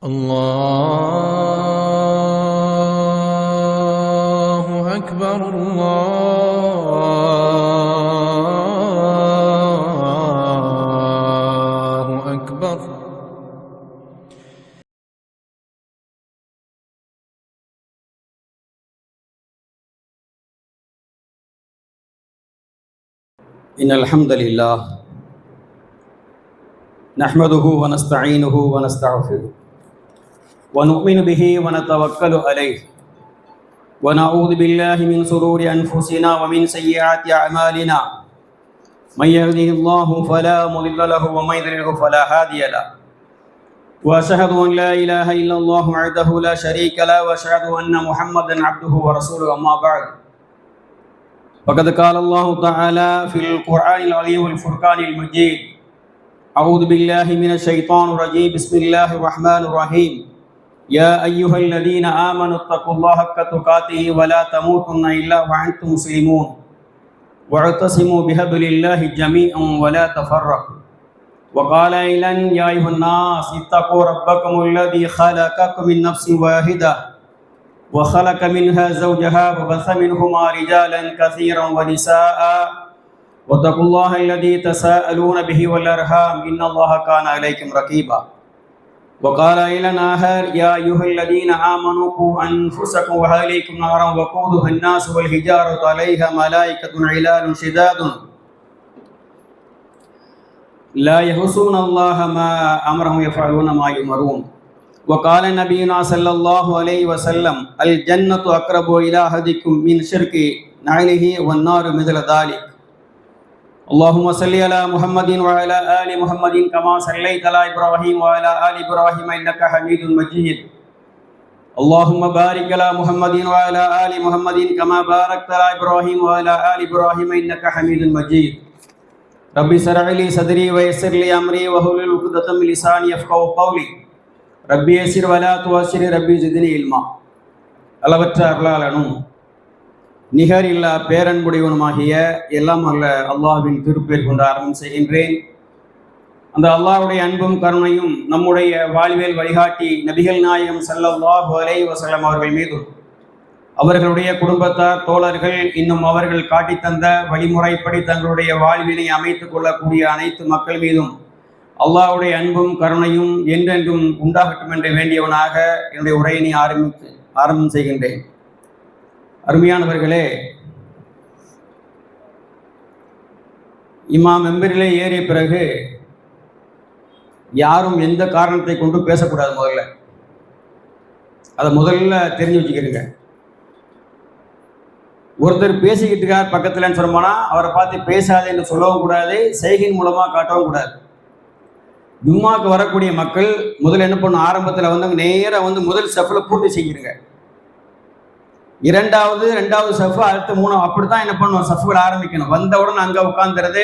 الله أكبر الله أكبر. إن الحمد لله نحمده ونستعينه ونستغفره ونؤمن به ونتوكل عليه ونعوذ بالله من شرور أنفسنا ومن سيئات أعمالنا من يهده الله فلا مضل له ومن يضلل فلا هادي له وأشهد أن لا إله إلا الله وحده لا شريك له وأشهد أن محمدا عبده ورسوله أما بعد فقد قال الله تعالى في القرآن العظيم والفرقان المجيد أعوذ بالله من الشيطان الرجيم بسم الله الرحمن الرحيم يا أيها الذين آمنوا اتقوا الله حق تقاته ولا تموتن إلا وأنتم مسلمون واعتصموا بحبل الله جميعا ولا تفرقوا وقال أيضا يا أيها الناس اتقوا ربكم الذي خلقكم من نفس واحدة وخلق منها زوجها وبث منهما رجالا كثيرا ونساء واتقوا الله الذي تساءلون به والأرحام إن الله كان عليكم رقيبا وقال أيضا آخر يا أيها الذين آمنوا قوا أنفسكم وأهليكم نارا وقودها الناس والحجارة عليها ملائكة غلاظ شداد لا يعصون الله ما أمرهم يفعلون ما يؤمرون وقال نبينا صلى الله عليه وسلم الجنة أقرب إلى أحدكم من شرك نعله والنار مثل ذلك اللهم صل على محمد وعلى آل محمد كما صليت على إبراهيم وعلى آل إبراهيم إنك حميد مجيد اللهم بارك على محمد وعلى آل محمد كما باركت على إبراهيم وعلى آل إبراهيم إنك حميد مجيد ربي اشرح لي صدري ويسر لي أمري واحلل عقدة من لساني يفقهوا قولي ரப்பி யஸிர் வலா துஅஸ்ஸிர் ரப்பி ஜித்னி இல்மா. அளவற்ற அருளாளனும் நிகர் இல்லா பேரன்புடையவனுமாகிய எல்லாம் அல்ல அல்லாஹ்வின் திருப்பேர் கொண்டு ஆரம்பம் செய்கின்றேன். அந்த அல்லாஹ்வுடைய அன்பும் கருணையும் நம்முடைய வாழ்வியல் வழிகாட்டி நபிகள் நாயகம் ஸல்லல்லாஹு அலைஹி வஸல்லம் அவர்கள் மீதும் அவர்களுடைய குடும்பத்தார் தோழர்கள் இன்னும் அவர்கள் காட்டித்தந்த வழிமுறைப்படி தங்களுடைய வாழ்வினை அமைத்துக் கொள்ளக்கூடிய அனைத்து மக்கள் மீதும் அல்லாஹ்வுடைய அன்பும் கருணையும் என்றென்றும் உண்டாகட்டும் என்று வேண்டியவனாக என்னுடைய உரையினை ஆரம்பம் செய்கின்றேன். அருமையானவர்களே, இமாம் மெம்பரிலே ஏறிய பிறகு யாரும் எந்த காரணத்தை கொண்டு பேசக்கூடாது. முதல்ல தெரிஞ்சு வச்சுக்கிறீங்க. ஒருத்தர் பேசிக்கிட்டு இருக்கார் பக்கத்துலன்னு சொன்னோம்னா அவரை பார்த்து பேசாதேன்னு சொல்லவும் கூடாது, செய்கையின் மூலமாக காட்டவும் கூடாது. ஜும்மாவுக்கு வரக்கூடிய மக்கள் முதல்ல என்ன பண்ணணும், ஆரம்பத்தில் வந்து நேராக வந்து முதல் செஃப்பில் பூர்த்தி செய்கிறீங்க. ரெண்டாவது செஃப், அடுத்து மூணாவது, அப்படி தான் என்ன பண்ணுவோம், செஃப்கள் ஆரம்பிக்கணும். வந்தவுடன் அங்கே உட்காந்துறது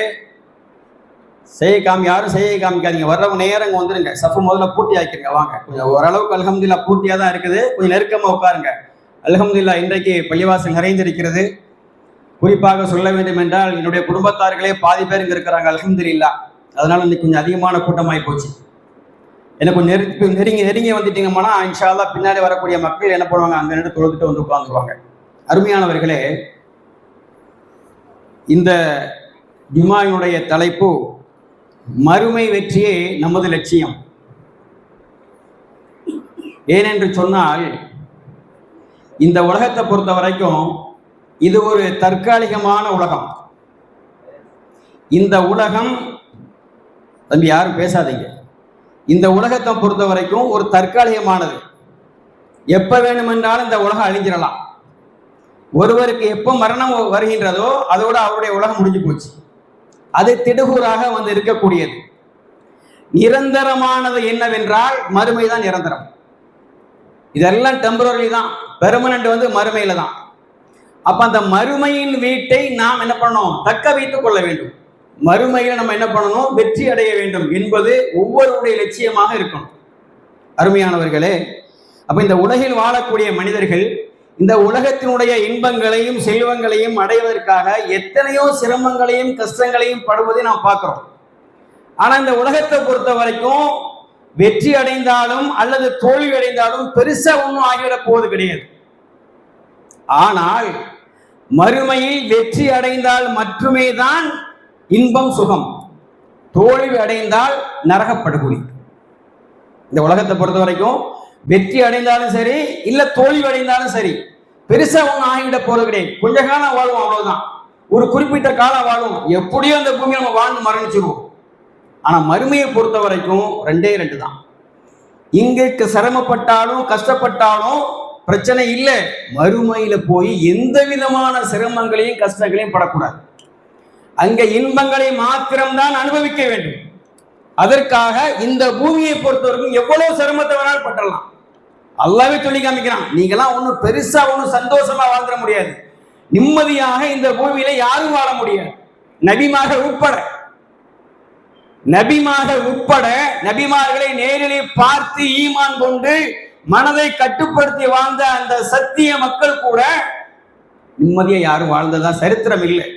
யாரும் செய்ய காமிக்காதீங்க. வர்றவங்க நேரம் வந்துடுங்க, செஃப் முதல்ல பூர்த்தி ஆக்கிருங்க. வாங்க, கொஞ்சம் ஓரளவுக்கு அல்ஹம்துலில்லாஹ் பூர்த்தியாக தான் இருக்குது, கொஞ்சம் நெருக்கமாக உட்காருங்க. அல்ஹம்துலில்லாஹ் இன்றைக்கு பள்ளிவாசல் நிறைந்திருக்கிறது. குறிப்பாக சொல்ல வேண்டும் என்றால் என்னுடைய குடும்பத்தார்களே பாதி பேர் இங்கே இருக்கிறாங்க அல்ஹம்துலில்லாஹ். அதனால இன்னைக்கு கொஞ்சம் அதிகமான கூட்டமாகி போச்சு. எனக்கு கொஞ்சம் நெருங்கி வந்துட்டீங்கன்னா இன்ஷா அல்லாஹ் பின்னாடி வரக்கூடிய மக்கள் என்ன பண்ணுவாங்க, அங்கே நின்று தொழுதுட்டு வந்து உட்காந்துருவாங்க. அருமையானவர்களே, இந்த ஜும்மாவினுடைய தலைப்பு மறுமை வெற்றியே நமது லட்சியம். ஏனென்று சொன்னால் இந்த உலகத்தை பொறுத்த வரைக்கும் இது ஒரு தற்காலிகமான உலகம். இந்த உலகம், தம்பி யாரும் பேசாதீங்க, இந்த உலகத்தை பொறுத்த வரைக்கும் ஒரு தற்காலிகமானது. எப்ப வேணுமென்றாலும் இந்த உலகம் அழிஞ்சிடலாம். ஒருவருக்கு எப்போ மரணம் வருகின்றதோ அதோட அவருடைய உலகம் முடிஞ்சு போச்சு. அது திடுகூறாக வந்து இருக்கக்கூடியது. நிரந்தரமானது என்னவென்றால் மறுமைதான் நிரந்தரம். இதெல்லாம் டெம்பரரி தான், பெர்மனன்ட் வந்து மறுமையில தான். அப்ப அந்த மறுமையின் வீட்டை நாம் என்ன பண்ணணும், தக்க வைத்துக் கொள்ள வேண்டும். மறுமையில நம்ம என்ன பண்ணணும், வெற்றி அடைய வேண்டும் என்பது ஒவ்வொருடைய லட்சியமாக இருக்கணும். அருமையானவர்களே, அப்ப இந்த உலகில் வாழக்கூடிய மனிதர்கள் இந்த உலகத்தினுடைய இன்பங்களையும் செல்வங்களையும் அடைவதற்காக எத்தனையோ சிரமங்களையும் கஷ்டங்களையும் படுவதை நாம் பார்க்கிறோம். ஆனா இந்த உலகத்தை பொறுத்த வரைக்கும் வெற்றி அடைந்தாலும் அல்லது தோல்வி அடைந்தாலும் பெருசா ஒன்றும் ஆகிவிட போவது கிடையாது. ஆனால் மறுமையில் வெற்றி அடைந்தால் மட்டுமே தான் இன்பம் சுகம், தோல்வி அடைந்தால் நரகப்படுகொலி. இந்த உலகத்தை பொறுத்த வரைக்கும் வெற்றி அடைந்தாலும் சரி இல்ல தோல்வி அடைந்தாலும் சரி பெருசா ஒன்றும் ஆகிவிட போறது கிடையாது. கொஞ்ச காலம் வாழும், அவ்வளவுதான். ஒரு குறிப்பிட்ட காலம் வாழும், எப்படியோ அந்த பூமியை நம்ம வாழ்ந்து மரணிச்சிருவோம். ஆனா மறுமையை பொறுத்த வரைக்கும் ரெண்டு தான். இங்கு சிரமப்பட்டாலும் கஷ்டப்பட்டாலும் பிரச்சனை இல்லை, மறுமையில போய் எந்த விதமான சிரமங்களையும் கஷ்டங்களையும் படக்கூடாது. அங்க இன்பங்களை மாத்திரம்தான் அனுபவிக்க வேண்டும். அதற்காக இந்த பூமியை பொறுத்தவரைக்கும் எவ்வளவு சிரமத்தை வேணாலும் பற்றலாம். அல்லாஹ்வே சொல்லி காமிக்கிறான், நீங்களாம் ஒன்றும் பெருசா ஒன்றும் சந்தோஷமா வாழ்ந்துட முடியாது, நிம்மதியாக இந்த பூமியில யாரும் வாழ முடியாது. நபிமார்கள் உட்பட நபிமார்களை நேரிலே பார்த்து ஈமான் கொண்டு மனதை கட்டுப்படுத்தி வாழ்ந்த அந்த சத்திய மக்கள் கூட நிம்மதியை யாரும் வாழ்ந்ததா சரித்திரம் இல்லை.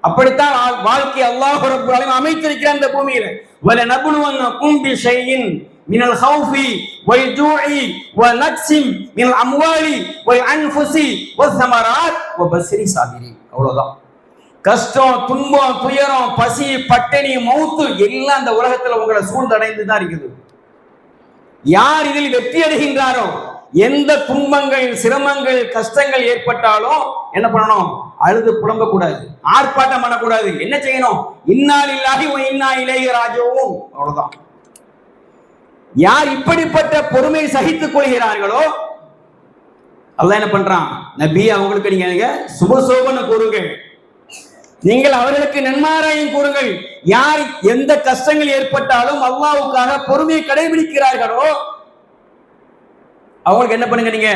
அப்படித்தான் வாழ்க்கை அல்லாஹ் ரப்பல் ஆலமீன் அமைத்திருக்கிற அந்த பூமியில வலனபுலுவன்னகும் பிஷைஇன் மினல் ஹௌஃபி வல் ஜூஇ வ நக்ஸின் மினல் அம்வாலி வல் அன்ஃபுஸி வஸ்ஸமராத் வ பஸ்ஸிரி சாபிரின். அவ்வளவுதான். கஷ்டம், துன்பம், துயரம், பசி, பட்டினி, மௌத்து எல்லாம் அந்த உலகத்துல உங்களை சூழ்ந்தடைந்து தான் இருக்குது. யார் இதில் வெற்றி அடைகின்றாரோ, எந்த துன்பங்கள், சிரமங்கள், கஷ்டங்கள் ஏற்பட்டாலும் என்ன பண்ணணும்? அழுது புலம்ப கூடாது, ஆர்ப்பாட்டம் பண்ணக்கூடாது. என்ன செய்யணும்? இன்னா லில்லாஹி வ இன்னா இலைஹி ராஜிஊன். அவ்வளவுதான். யார் இப்படிப்பட்ட பொறுமை சகித்துக் கொள்கிறார்களோ அல்லாஹ் என்ன பண்றான்? நபி அவங்களுக்கு நீங்க சுபசோபன கூறுங்க, நீங்கள் அவர்களுக்கு நன்மாராயம் கூறுங்கள். யார் எந்த கஷ்டங்கள் ஏற்பட்டாலும் அல்லாஹ்வுக்காக பொறுமையை கடைபிடிக்கிறார்களோ அவங்களுக்கு என்ன பண்ணுங்க? நீங்க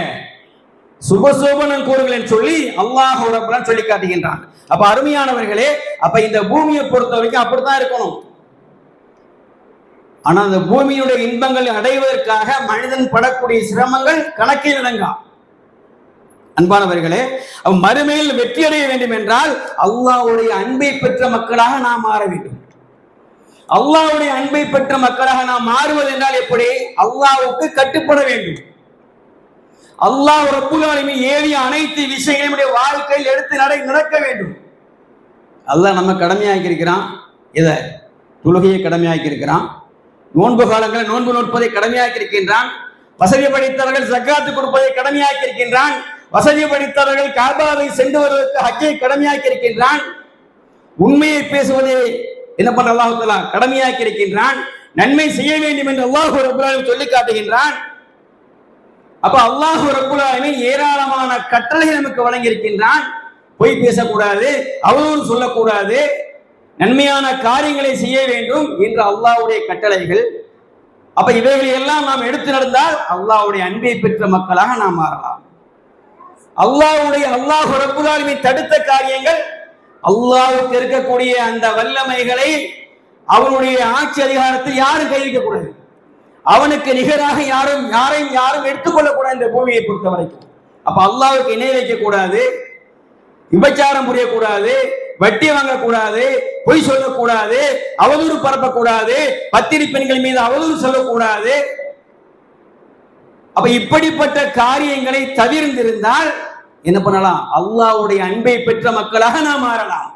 சுபசோபனம் கூறுங்கள் சொல்லி அல்லாஹ் ரப்பல் சொல்லி காட்டுகின்றான். அப்ப அருமையானவர்களே, அப்ப இந்த பூமியை பொறுத்த வரைக்கும் அப்படித்தான் இருக்கணும். ஆனா அந்த பூமியுடைய இன்பங்களை அடைவதற்காக மனிதன் படக்கூடிய சிரமங்கள் கணக்கில் அடங்கா. அன்பானவர்களே, மறுமையில் வெற்றி அடைய வேண்டும் என்றால் அல்லாஹ்வுடைய அன்பை பெற்ற மக்களாக நாம் மாற வேண்டும். அல்லாஹ்வுடைய அன்பை பெற்ற மக்களாக நாம் மாறுவது என்றால் எப்படி? அல்லாஹ்வுக்கு கட்டுப்பட வேண்டும். அல்லாஹ் ரப்பல் ஆலமீன் ஏவிய அனைத்து விஷயங்களையும் நம்முடைய வாழ்க்கையில் எடுத்து நடக்க வேண்டும். அல்லாஹ் நம்ம கடமையாக்கி இருக்கிறான். இதை தொழுகையை கடமையாக்கி இருக்கிறான். நோன்பு காலங்களில் நோன்பு நோட்பதை கடமையாக்கி இருக்கின்றான். வசதி படைத்தவர்கள் ஜக்காத்து கொடுப்பதை கடமையாக்கி இருக்கின்றான். வசதி படைத்தவர்கள் காபாவை சென்று வருவதற்கு ஹஜ்ஜை கடமையாக்கி இருக்கின்றான். உண்மையை பேசுவதை என்ன பண்ற அல்லாஹ் தஆலா கடமையாக்கி இருக்கின்றான். நன்மை செய்ய வேண்டும் என்று அல்லாஹ் ரப்பல் ஆலமீன் சொல்லி காட்டுகின்றான். அப்ப அல்லாஹ் ரப்பல் ஆலமீன் ஏராளமான கட்டளை நமக்கு வழங்கி இருக்கின்றான். பொய் பேசக்கூடாது, அவதூறு சொல்லக்கூடாது, நன்மையான காரியங்களை செய்ய வேண்டும் என்ற அல்லாஹ்வுடைய கட்டளைகள். அப்ப இவைகளை எல்லாம் நாம் எடுத்து நடந்தால் அல்லாஹ்வுடைய அன்பை பெற்ற மக்களாக நாம் மாறலாம். அல்லாஹ் ரப்பல் ஆலமீன் தடுத்த காரியங்கள், அல்லாஹ்வுக்கு இருக்கக்கூடிய அந்த வல்லமைகளை அவனுடைய ஆட்சி அதிகாரத்தில் யாரும் கை வைக்கக்கூடாது. அவனுக்கு நிகராக யாரும் எடுத்துக்கொள்ளக்கூடாது இந்த பூமியை பொறுத்த வரைக்கும். அப்ப அல்லாஹ்வுக்கு இணை வைக்கக்கூடாது, விபச்சாரம் புரியக்கூடாது, வட்டி வாங்கக்கூடாது, பொய் சொல்லக்கூடாது, அவதூறு பரப்பக்கூடாது, பத்தினி பெண்கள் மீது அவதூறு சொல்லக்கூடாது. அப்ப இப்படிப்பட்ட காரியங்களை தவிர்த்திருந்தால் என்ன பண்ணலாம்? அல்லாஹ்வுடைய அன்பை பெற்ற மக்களாக நாம் மாறலாம்.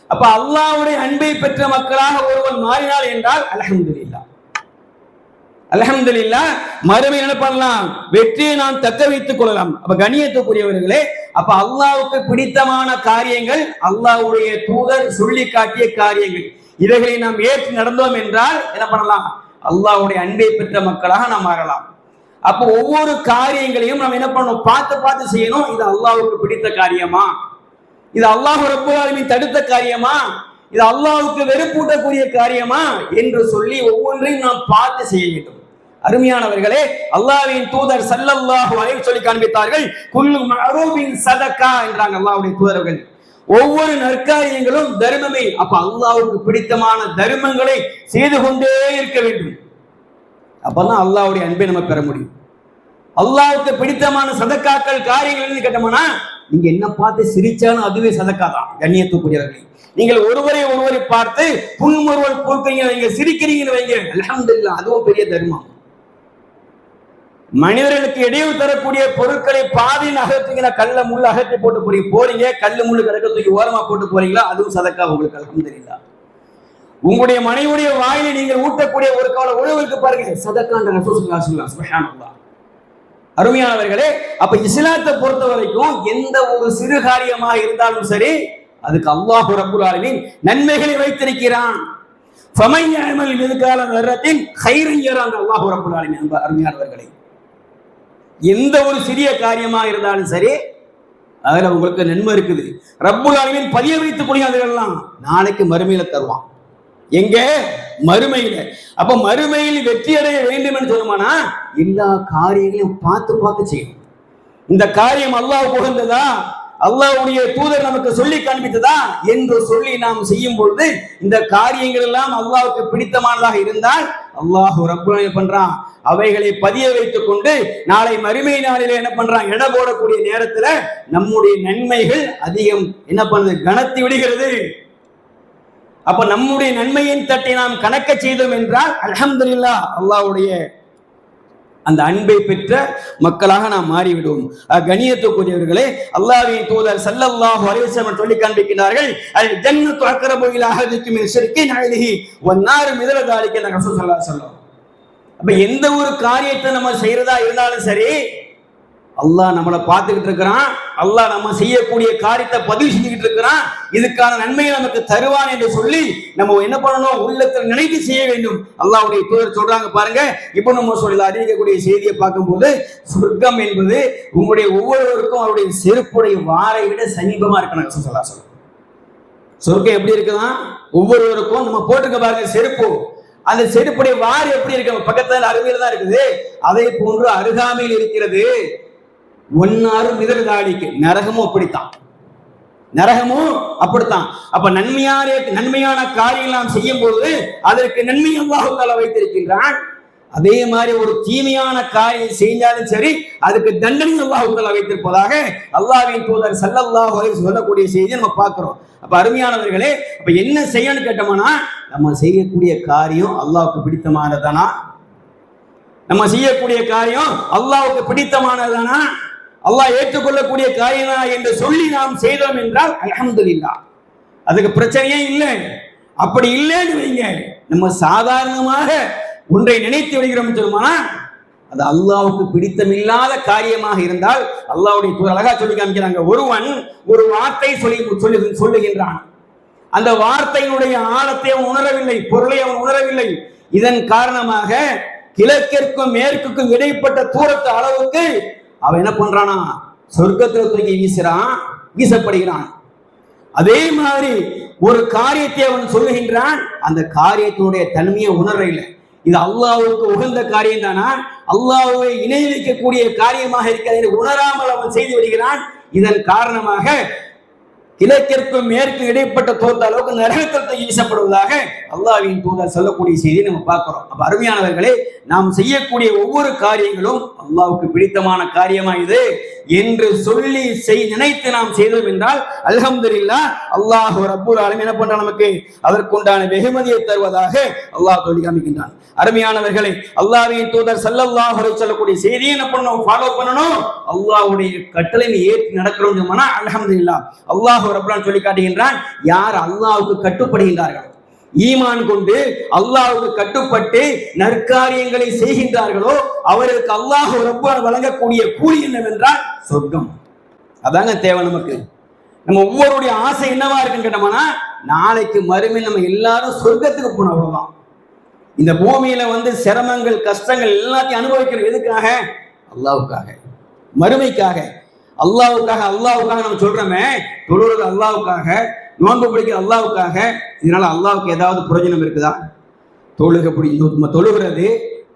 அப்ப அல்லாஹ்வுடைய அன்பை பெற்ற மக்களாக ஒருவன் மாறினார் என்றால் அல்ஹம்துலில்லாஹ், அல்ஹம்துலில்லாஹ், மறுமை என்ன பண்ணலாம்? வெற்றியை நாம் தக்க வைத்துக் கொள்ளலாம். அப்ப கண்ணியத்துக்குரியவர்களே, அப்ப அல்லாஹ்வுக்கு பிடித்தமான காரியங்கள், அல்லாஹ்வுடைய தூதர் சொல்லி காட்டிய காரியங்கள், இவைகளை நாம் ஏற்று நடந்தோம் என்றால் என்ன பண்ணலாம்? அல்லாஹ்வுடைய அன்பை பெற்ற மக்களாக நாம் மாறலாம். அப்போ ஒவ்வொரு காரியங்களையும் நாம் என்ன பண்ணணும்? பார்த்து செய்யணும். இது அல்லாஹ்வுக்கு பிடித்த காரியமா? இது அல்லாஹ் ரப்பல் ஆலமீன் தடுத்த காரியமா? இது அல்லாஹ்வுக்கு வெறுப்பூட்டக்கூடிய காரியமா என்று சொல்லி ஒவ்வொன்றையும் நாம் பார்த்து செய்ய வேண்டும். அருமையானவர்களே, அல்லாஹ்வின் தூதர் ஸல்லல்லாஹு அலைஹி சொல்லி காண்பித்தார்கள், குல்லு மஅரூபின் சதகா என்றாங்க அல்லாஹ்வுடைய தூதர்கள். ஒவ்வொரு நற்காரியங்களும் தர்மமே. அப்ப அல்லாஹ்வுக்கு பிடித்தமான தர்மங்களை செய்து கொண்டே இருக்க வேண்டும். அப்பதான் அல்லாஹ்வுடைய அன்பை நம்ம பெற முடியும். அல்லாஹ்வுக்கு பிடித்தமான சதக்காக்கள் காரியங்கள் கேட்டோம்னா நீங்க என்ன பார்த்து சிரிச்சாலும் அதுவே சதக்கா தான். கண்ணியத்துக்குரியவர்களே, நீங்கள் ஒருவரை பார்த்து புன்முறுவல் பூக்கிறீங்க வைங்க, சிரிக்கிறீங்கன்னு வைங்க, அல்ஹம்துலில்லாஹ், அதுவும் பெரிய தர்மம். மனிதர்களுக்கு இடையூறு தரக்கூடிய பொருட்களை பாதியில் அகற்றுங்கிற கல்ல முள்ள அகற்றி போட்டு போறீங்க, கல்லு முள்ளு கிடக்க தூக்கி ஓரமா போட்டு போறீங்களா, அதுவும் சதக்கா உங்களுக்கு. அல்ஹம்துலில்லாஹ். உங்களுடைய மனைவியுடைய வாயிலை நீங்கள் ஊட்டக்கூடிய ஒரு கால உணவுக்கு பாருங்க, சதக்கான்ற ரசூல் ஸல்லல்லாஹு அலைஹி வஸல்லம். சுப்ஹானல்லாஹ். அருமையானவர்களே, அப்ப இஸ்லாத்தை பொறுத்த வரைக்கும் எந்த ஒரு சிறு காரியமாக இருந்தாலும் சரி, அதுக்கு அல்லாஹ் ரப்புல் ஆலமீன் நன்மைகளை வைத்திருக்கிறான். ஃபமன் யஅமல் மிஸ்கால தர்ரத்தின் கைரன் யரா, அல்லாஹ் ரப்புல் ஆலமீன். அருமையானவர்களே, எந்த ஒரு சிறிய காரியமாக இருந்தாலும் சரி, அதுல உங்களுக்கு நன்மை இருக்குது. ரப்புல் ஆலமீன் பதிய வைத்துக் கொள்ளுங்க, அதெல்லாம் நாளைக்கு மறுமையில தருவான். எங்க? மறுமையில. அப்ப மறுமையில் வெற்றி அடைய வேண்டும் என்று சொன்னோம்னா எல்லா காரியங்களையும் பார்த்து செய்யணும். இந்த காரியம் அல்லாஹ் புகழ்ந்ததா, அல்லாஹ்வுடைய தூதர் நமக்கு சொல்லி காண்பித்ததா என்று சொல்லி நாம் செய்யும் பொழுது இந்த காரியங்கள் எல்லாம் அல்லாஹ்வுக்கு பிடித்தமானதாக இருந்தால் அல்லாஹ் ரப்புல் ஆலமீன் பண்றான், அவைகளை பதிய வைத்துக் கொண்டு நாளை மறுமை நாளிலே என்ன பண்றான், எடை போடக்கூடிய நேரத்துல நம்முடைய நன்மைகள் அதிகம் என்ன பண்ணுது, கனத்தி விடுகிறது. அப்ப நம்முடைய நன்மையின் தட்டை நாம் கணக்க செய்தோம் என்றால் அல்ஹம்துலில்லாஹ், அல்லாஹ்வுடைய அந்த அன்பை பெற்ற மக்களாக நாம் மாறிவிடுவோம். கண்ணியத்துக்குரியவர்களே, அல்லாஹ்வின் தூதர் ஸல்லல்லாஹு அலைஹி வஸல்லம் சொல்லி காண்பிக்கிறார்கள், அல் ஜன்னத்து அக்ரபு இலா அஹதிக்கும் மின் ஷிர்கின் அலைஹி வன் நாரு மிதல தாலிக, ரசூல் ஸல்லல்லாஹு அலைஹி வஸல்லம். அப்ப எந்த ஒரு காரியத்தை நம்ம செய்யறதா இருந்தாலும் சரி, அல்லாஹ் நம்மளை பார்த்துக்கிட்டு இருக்கிறான், அல்லாஹ் நம்ம செய்யக்கூடிய காரியத்தை பதிவு செஞ்சுக்கிட்டு இருக்கிறான், இதுக்கான நன்மையை நமக்கு தருவான் என்று சொல்லி நம்ம என்ன பண்ணணும், உள்ளத்தில் நினைத்து செய்ய வேண்டும். அல்லாஹ்வுடைய தூதர் சொல்றாங்க பாருங்க, இப்னு மஸ்ஊத் அறிவிக்கக்கூடிய செய்தியை பார்க்கும்போது, சொர்க்கம் என்பது உங்களுடைய ஒவ்வொருவருக்கும் அவருடைய செருப்புடைய வாரை விட சமீபமா இருக்கணும். ஸல்லல்லாஹு அலைஹி வஸல்லம். சொர்க்கம் எப்படி இருக்குதான், ஒவ்வொருவருக்கும் நம்ம போட்டுக்க பாருங்க செருப்பு, அந்த செருப்புடைய வார் எப்படி இருக்கு, பக்கத்துல அருமையில தான் இருக்குது, அதே போன்று அருகாமையில் இருக்கிறது. ஒன்னாறு மிதர்தாளிக்கு, நரகமும் அப்படித்தான், நரகமும் அப்படித்தான். அப்ப நன்மையான காரியங்கள் நாம் செய்யும் பொழுது அதற்கு நன்மை அல்லாஹ் தஆலா வைத்திருக்கின்றான். அதே மாதிரி ஒரு தீமையான காரியம் செஞ்சாலும் சரி, அதுக்கு தண்டனை அல்லாஹ் தஆலா வைத்திருப்பதாக அல்லாஹ்வின் தூதர் ஸல்லல்லாஹு அலைஹி வஸல்லம் சொல்லக்கூடிய செய்தியை நம்ம பார்க்கிறோம். அப்ப அருமையானவர்களே, அப்ப என்ன செய்யணும்னு கேட்டோம்னா, நம்ம செய்யக்கூடிய காரியம் அல்லாஹ்வுக்கு பிடித்தமானதானா, நம்ம செய்யக்கூடிய காரியம் அல்லாஹ்வுக்கு பிடித்தமானதானா, அல்லாஹ் ஏற்றுக்கொள்ளக்கூடிய காரியம் என்று சொல்லி நாம் செய்தோம் என்றால் அல்ஹம்துலில்லாஹ், அதுக்கு பிரச்சனையே இல்லை. அப்படி இல்லைன்னு வைங்க, நம்ம சாதாரணமாக ஒன்றை நினைத்து விடுகிறோம் சொல்லுமா, அது அல்லாஹ்வுக்கு பிடித்தமில்லாத காரியமாக இருந்தால் அல்லாஹ்வுடைய தூதர் அழகா சொல்லி காமிக்கிறாங்க. ஒருவன் ஒரு வார்த்தை சொல்லுகின்றான், அந்த வார்த்தையினுடைய ஆழத்தை அவன் உணரவில்லை, பொருளை அவன் உணரவில்லை. இதன் காரணமாக கிழக்கிற்கும் மேற்குக்கும் இடைப்பட்ட தூரத்து அளவுக்கு அவன் என்ன பண்றானா, சொர்க்கத்தில் தூக்கி வீசப்படுகிறான். அதே மாதிரி ஒரு காரியத்தை அவன் சொல்லுகின்றான், அந்த காரியத்தினுடைய தன்மையை உணரவில்லை. இது அல்லாஹ்வுக்கு உகந்த காரியம் தானா, அல்லாஹ்வை இணை வைக்கக்கூடிய காரியமாக இருக்கிறது உணராமல் அவன் செய்து விடுகிறான். இதன் காரணமாக கிழக்கிற்கும் மேற்கு இடைப்பட்ட தோற்ற அளவுக்கு நரகத்தில் வீசப்படுவதாக அல்லாஹ்வின் தூதர் சொல்லக்கூடிய செய்தியை நம்ம பார்க்கிறோம். அப்ப அருமையானவர்களே, நாம் செய்யக்கூடிய ஒவ்வொரு காரியங்களும் அல்லாஹ்வுக்கு பிடித்தமான காரியமா இது என்று சொல்லி நினைத்து நாம் செய்தோம் என்றால் அல்ஹம்துலில்லாஹ், அல்லாஹ் ரப்புல் ஆலமீன் என்ன பண்றான், நமக்கு அதற்குண்டான வெகுமதியை தருவதாக அல்லாஹ் சொல்லி காமிக்கின்றான். அருமையானவர்களே, அல்லாஹ்வின் தூதர் ஸல்லல்லாஹு அலைஹி வஸல்லம் சொல்லக்கூடிய செய்தியை என்ன பண்ணணும், ஃபாலோ பண்ணணும். அல்லாஹ்வுடைய கட்டளை ஏற்று நடக்கிறோம் சொன்னா அல்ஹம்துலில்லாஹ், அல்லாஹ் ரப்புல் ஆலமீன் சொல்லி காட்டுகின்றான், யார் அல்லாஹ்வுக்கு கட்டுப்படுகின்றார்கள், ஈமான் கொண்டு அல்லாஹ்வுக்கு கட்டுப்பட்டு நற்காரியங்களை செய்கின்றார்களோ அவர்களுக்கு அல்லாஹ் ரப்பல் வழங்கக்கூடிய கூலி என்னவென்றால் சொர்க்கம். அதாங்க தேவை நமக்கு. நம்ம ஒவ்வொருடைய ஆசை என்னவா இருக்குன்னு கேட்டோம்னா, நாளைக்கு மறுமையில் நம்ம எல்லாரும் சொர்க்கத்துக்கு போன அவ்வளவுதான். இந்த பூமியில சிரமங்கள் கஷ்டங்கள் எல்லாத்தையும் அனுபவிக்கிறது எதுக்காக, அல்லாஹ்வுக்காக, மறுமைக்காக. அல்லாஹ்வுக்காக நம்ம சொல்றோமே, தொழுறது அல்லாஹ்வுக்காக, நோன்பு பிடிக்கிறது அல்லாஹ்வுக்காக. இதனால அல்லாஹ்வுக்கு ஏதாவது பிரயோஜனம் இருக்குதா? தொழுகிறது,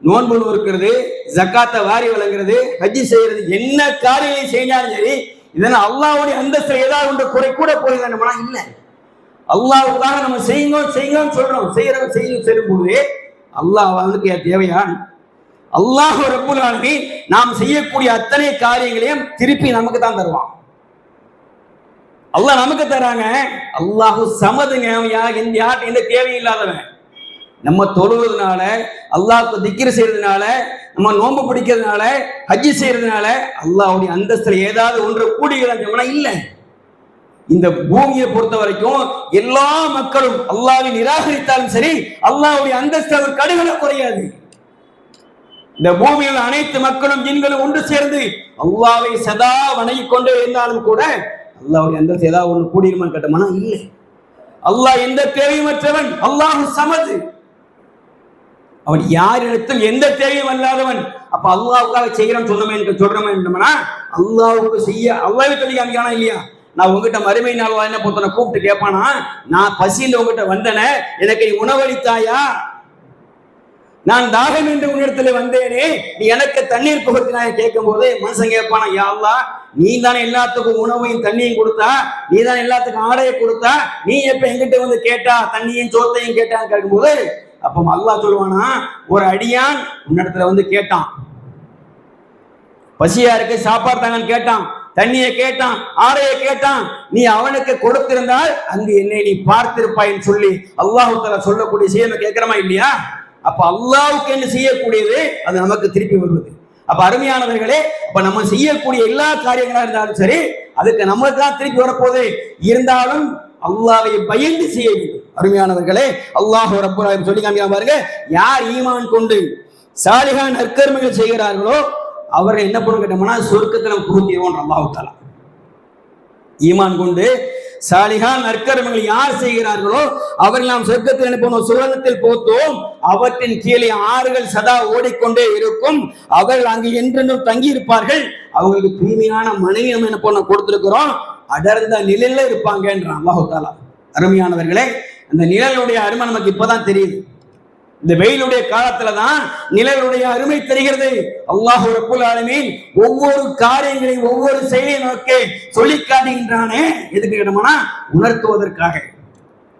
நோன்பு நோக்கிறது, ஜக்காத்தை வாரி வழங்குறது, ஹஜ் செய்யறது, என்ன காரியம் செஞ்சாலும் சரி, இதனால அல்லாஹ்வுடைய அந்தஸ்து ஏதாவது ஒன்று குறை கூட போயிருந்தா இல்லை. அல்லாஹ்வுக்காக நம்ம செய்யுங்கன்னு சொல்றோம், செய்யும்போது அல்லாஹ் தேவையா? அல்லாஹ் ரப்புல் ஆலமீன் நாம் செய்யக்கூடிய அத்தனை காரியங்களையும் திருப்பி நமக்கு தான் தருவான். அல்லாஹ் நமக்கு தராங்க. அல்லாஹு சமதுங்க. யார்கிட்ட எந்த தேவையில்லாதவன். நம்ம தொழுவதனால, அல்லாஹ்க்கு திக்ர் செய்யறதுனால, நம்ம நோன்பு பிடிக்கிறதுனால, ஹஜ்ஜி செய்யறதுனால அல்லாஹ்வுடைய அந்தஸ்துல ஏதாவது ஒன்று கூடியதா இல்லை. இந்த பூமியை பொறுத்த வரைக்கும் எல்லா மக்களும் அல்லாஹ்வை நிராகரித்தாலும் சரி, அல்லாஹ்வுடைய அந்தஸ்து அவர் கடுகள குறையாது. இந்த பூமியில் அனைத்து மக்களும் ஜின்களும் ஒன்று சேர்ந்து அல்லாஹ்வை சதா வணங்கிக் கொண்டே இருந்தாலும் கூட அல்லாஹ்வுடைய அந்தஸ்து ஏதாவது ஒன்று கூடியிருமான்னு கேட்டோம்னா இல்லை. அல்லாஹ் எந்த தேவையமற்றவன். அல்லாஹ் சமது. அவன் யாரிடத்தில் எந்த தேவையும் அல்லாதவன். அப்ப அல்லாஹ்வுக்காக செய்யறோம் சொல்றோம்னா அல்லாஹ்வுக்கு செய்ய அல்லாஹ்வே சொல்லி காமிக்கானா இல்லையா? நான் உங்ககிட்ட மறுமை நாள் என்ன பொறுத்தனை கூப்பிட்டு கேட்பானா, நான் பசியில் உங்ககிட்ட வந்தன, எனக்கு நீ உணவளித்தாயா? நான் தாகம் என்று உன்னிடத்துல வந்தேனே, நீ எனக்கு தண்ணீர் புகத்தினாய் கேட்கும் போது மனுஷன் கேட்பானா, யா அல்லாஹ், நீ தானே எல்லாத்துக்கும் உணவையும் தண்ணியும் கொடுத்தா, நீ தானே எல்லாத்துக்கும் ஆடையை கொடுத்தா, நீ எப்ப எங்கிட்ட வந்து கேட்டா தண்ணியும் சோத்தையும் கேட்டான்னு கேட்கும்போது அப்ப அல்லாஹ் சொல்லுவானா, ஒரு அடியான் உன்னிடத்துல வந்து கேட்டான், பசியா இருக்கு சாப்பாடு தாங்கன்னு கேட்டான், தண்ணியை கேட்டான், ஆடையை கேட்டான், நீ அவனுக்கு கொடுத்திருந்தால் அங்கு என்னை நீ பார்த்திருப்பாயின்னு சொல்லி அல்லாஹ் தஆலா சொல்லக்கூடிய செய்ய கேட்கிறமா இல்லையா? அப்ப அல்லாஹ்வுக்கு என்ன செய்யக்கூடியது அது நமக்கு திருப்பி வருவது. அப்ப அருமையானவர்களே, அப்ப நம்ம செய்யக்கூடிய எல்லா காரியங்களா இருந்தாலும் சரி, அதுக்கு நமக்கு தான் திருப்பி வரப்போகுது. இருந்தாலும் அல்லாஹ்வை பயந்து செய்ய வேண்டும். அருமையானவர்களே, அல்லாஹ் ரப்பல் ஆலமீன் சொல்லி காமிக்க பாருங்க, யார் ஈமான் கொண்டு சாலிஹான நற்கர்மங்கள் செய்கிறார்களோ அவர்கள் என்ன பண்ண கேட்டோம்னா சொர்க்கத்துல புகுத்திடுவோம். அல்லாஹ் தஆலா ஈமான் கொண்டு சாலிஹான் நற்கர்மங்கள் யார் செய்கிறார்களோ அவர்கள் நாம் சொர்க்கத்தில் என்ன பண்ணுவோம், சுவர்க்கத்தில் போத்தோம். அவற்றின் கீழே ஆறுகள் சதா ஓடிக்கொண்டே இருக்கும். அவர்கள் அங்கு என்றென்றும் தங்கி இருப்பார்கள். அவங்களுக்கு தூய்மையான மனைவி நம்ம என்ன பண்ண கொடுத்திருக்கிறோம், அடர்ந்த நிழல்ல இருப்பாங்கன்றான் அல்லாஹ் தஆலா. அருமையானவர்களே, அந்த நிழலுடைய அருமை நமக்கு இப்பதான் தெரியுது. இந்த வெயிலுடைய காலத்துலதான் நிழலுடைய அருமை தெரிகிறது. அல்லாஹ் ரப்பல் ஆலமீன் ஒவ்வொரு காரியங்களையும் ஒவ்வொரு செயலை நோக்கி சொல்லி காட்டுகின்றானே, எதுக்கு கேட்டோம்னா உணர்த்துவதற்காக.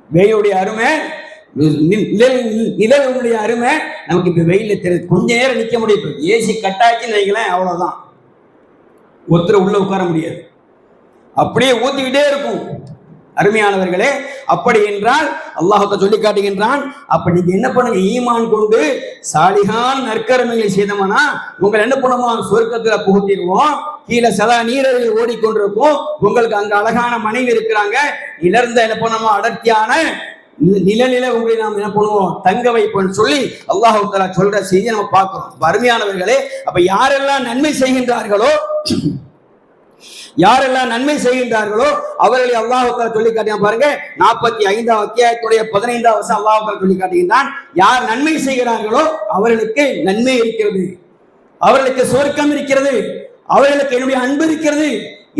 வெயிலுடைய அருமை, நிழலுடைய அருமை நமக்கு இப்ப வெயில தெரியுது. கொஞ்ச நேரம் நிக்க முடியும். ஏசி கட்டாச்சுன்னு வைங்களேன், அவ்வளவுதான், ஒருத்தர் உள்ள உட்கார முடியாது, அப்படியே ஊத்திக்கிட்டே இருக்கும். அருமையானவர்களே, அப்படி என்றால் அல்லாஹ் சொல்லி காட்டுகின்றான், அப்ப நீங்க என்ன பண்ணுங்க, ஈமான் கொண்டு சாலிஹான் நற்கர்மங்களை செய்தோம்னா உங்களை என்ன பண்ணுவோம், சொர்க்கத்துல புகுத்திடுவோம். கீழே சதா நீரில் ஓடிக்கொண்டிருக்கும். உங்களுக்கு அங்க அழகான மனைவி இருக்கிறாங்க. இழந்த என்ன பண்ணுவோம், அடர்த்தியான நிழலில உங்களை நாம் என்ன பண்ணுவோம், தங்க வைப்போம்னு சொல்லி அல்லாஹ் தஆலா சொல்ற செய்தியை நம்ம பார்க்கிறோம். அருமையானவர்களே, அப்ப யாரெல்லாம் நன்மை செய்கின்றார்களோ அவர்களை அல்லாஹ் தஆலா சொல்லி காட்டினான் பாருங்க. 45 அத்தியாயத்துடைய 15 வசனம் அல்லாஹ் தஆலா சொல்லி காட்டுகின்றான், யார் நன்மை செய்கிறார்களோ அவர்களுக்கு நன்மை இருக்கிறது, அவர்களுக்கு சொர்க்கம் இருக்கிறது, அவர்களுக்கு என்னுடைய அன்பு இருக்கிறது,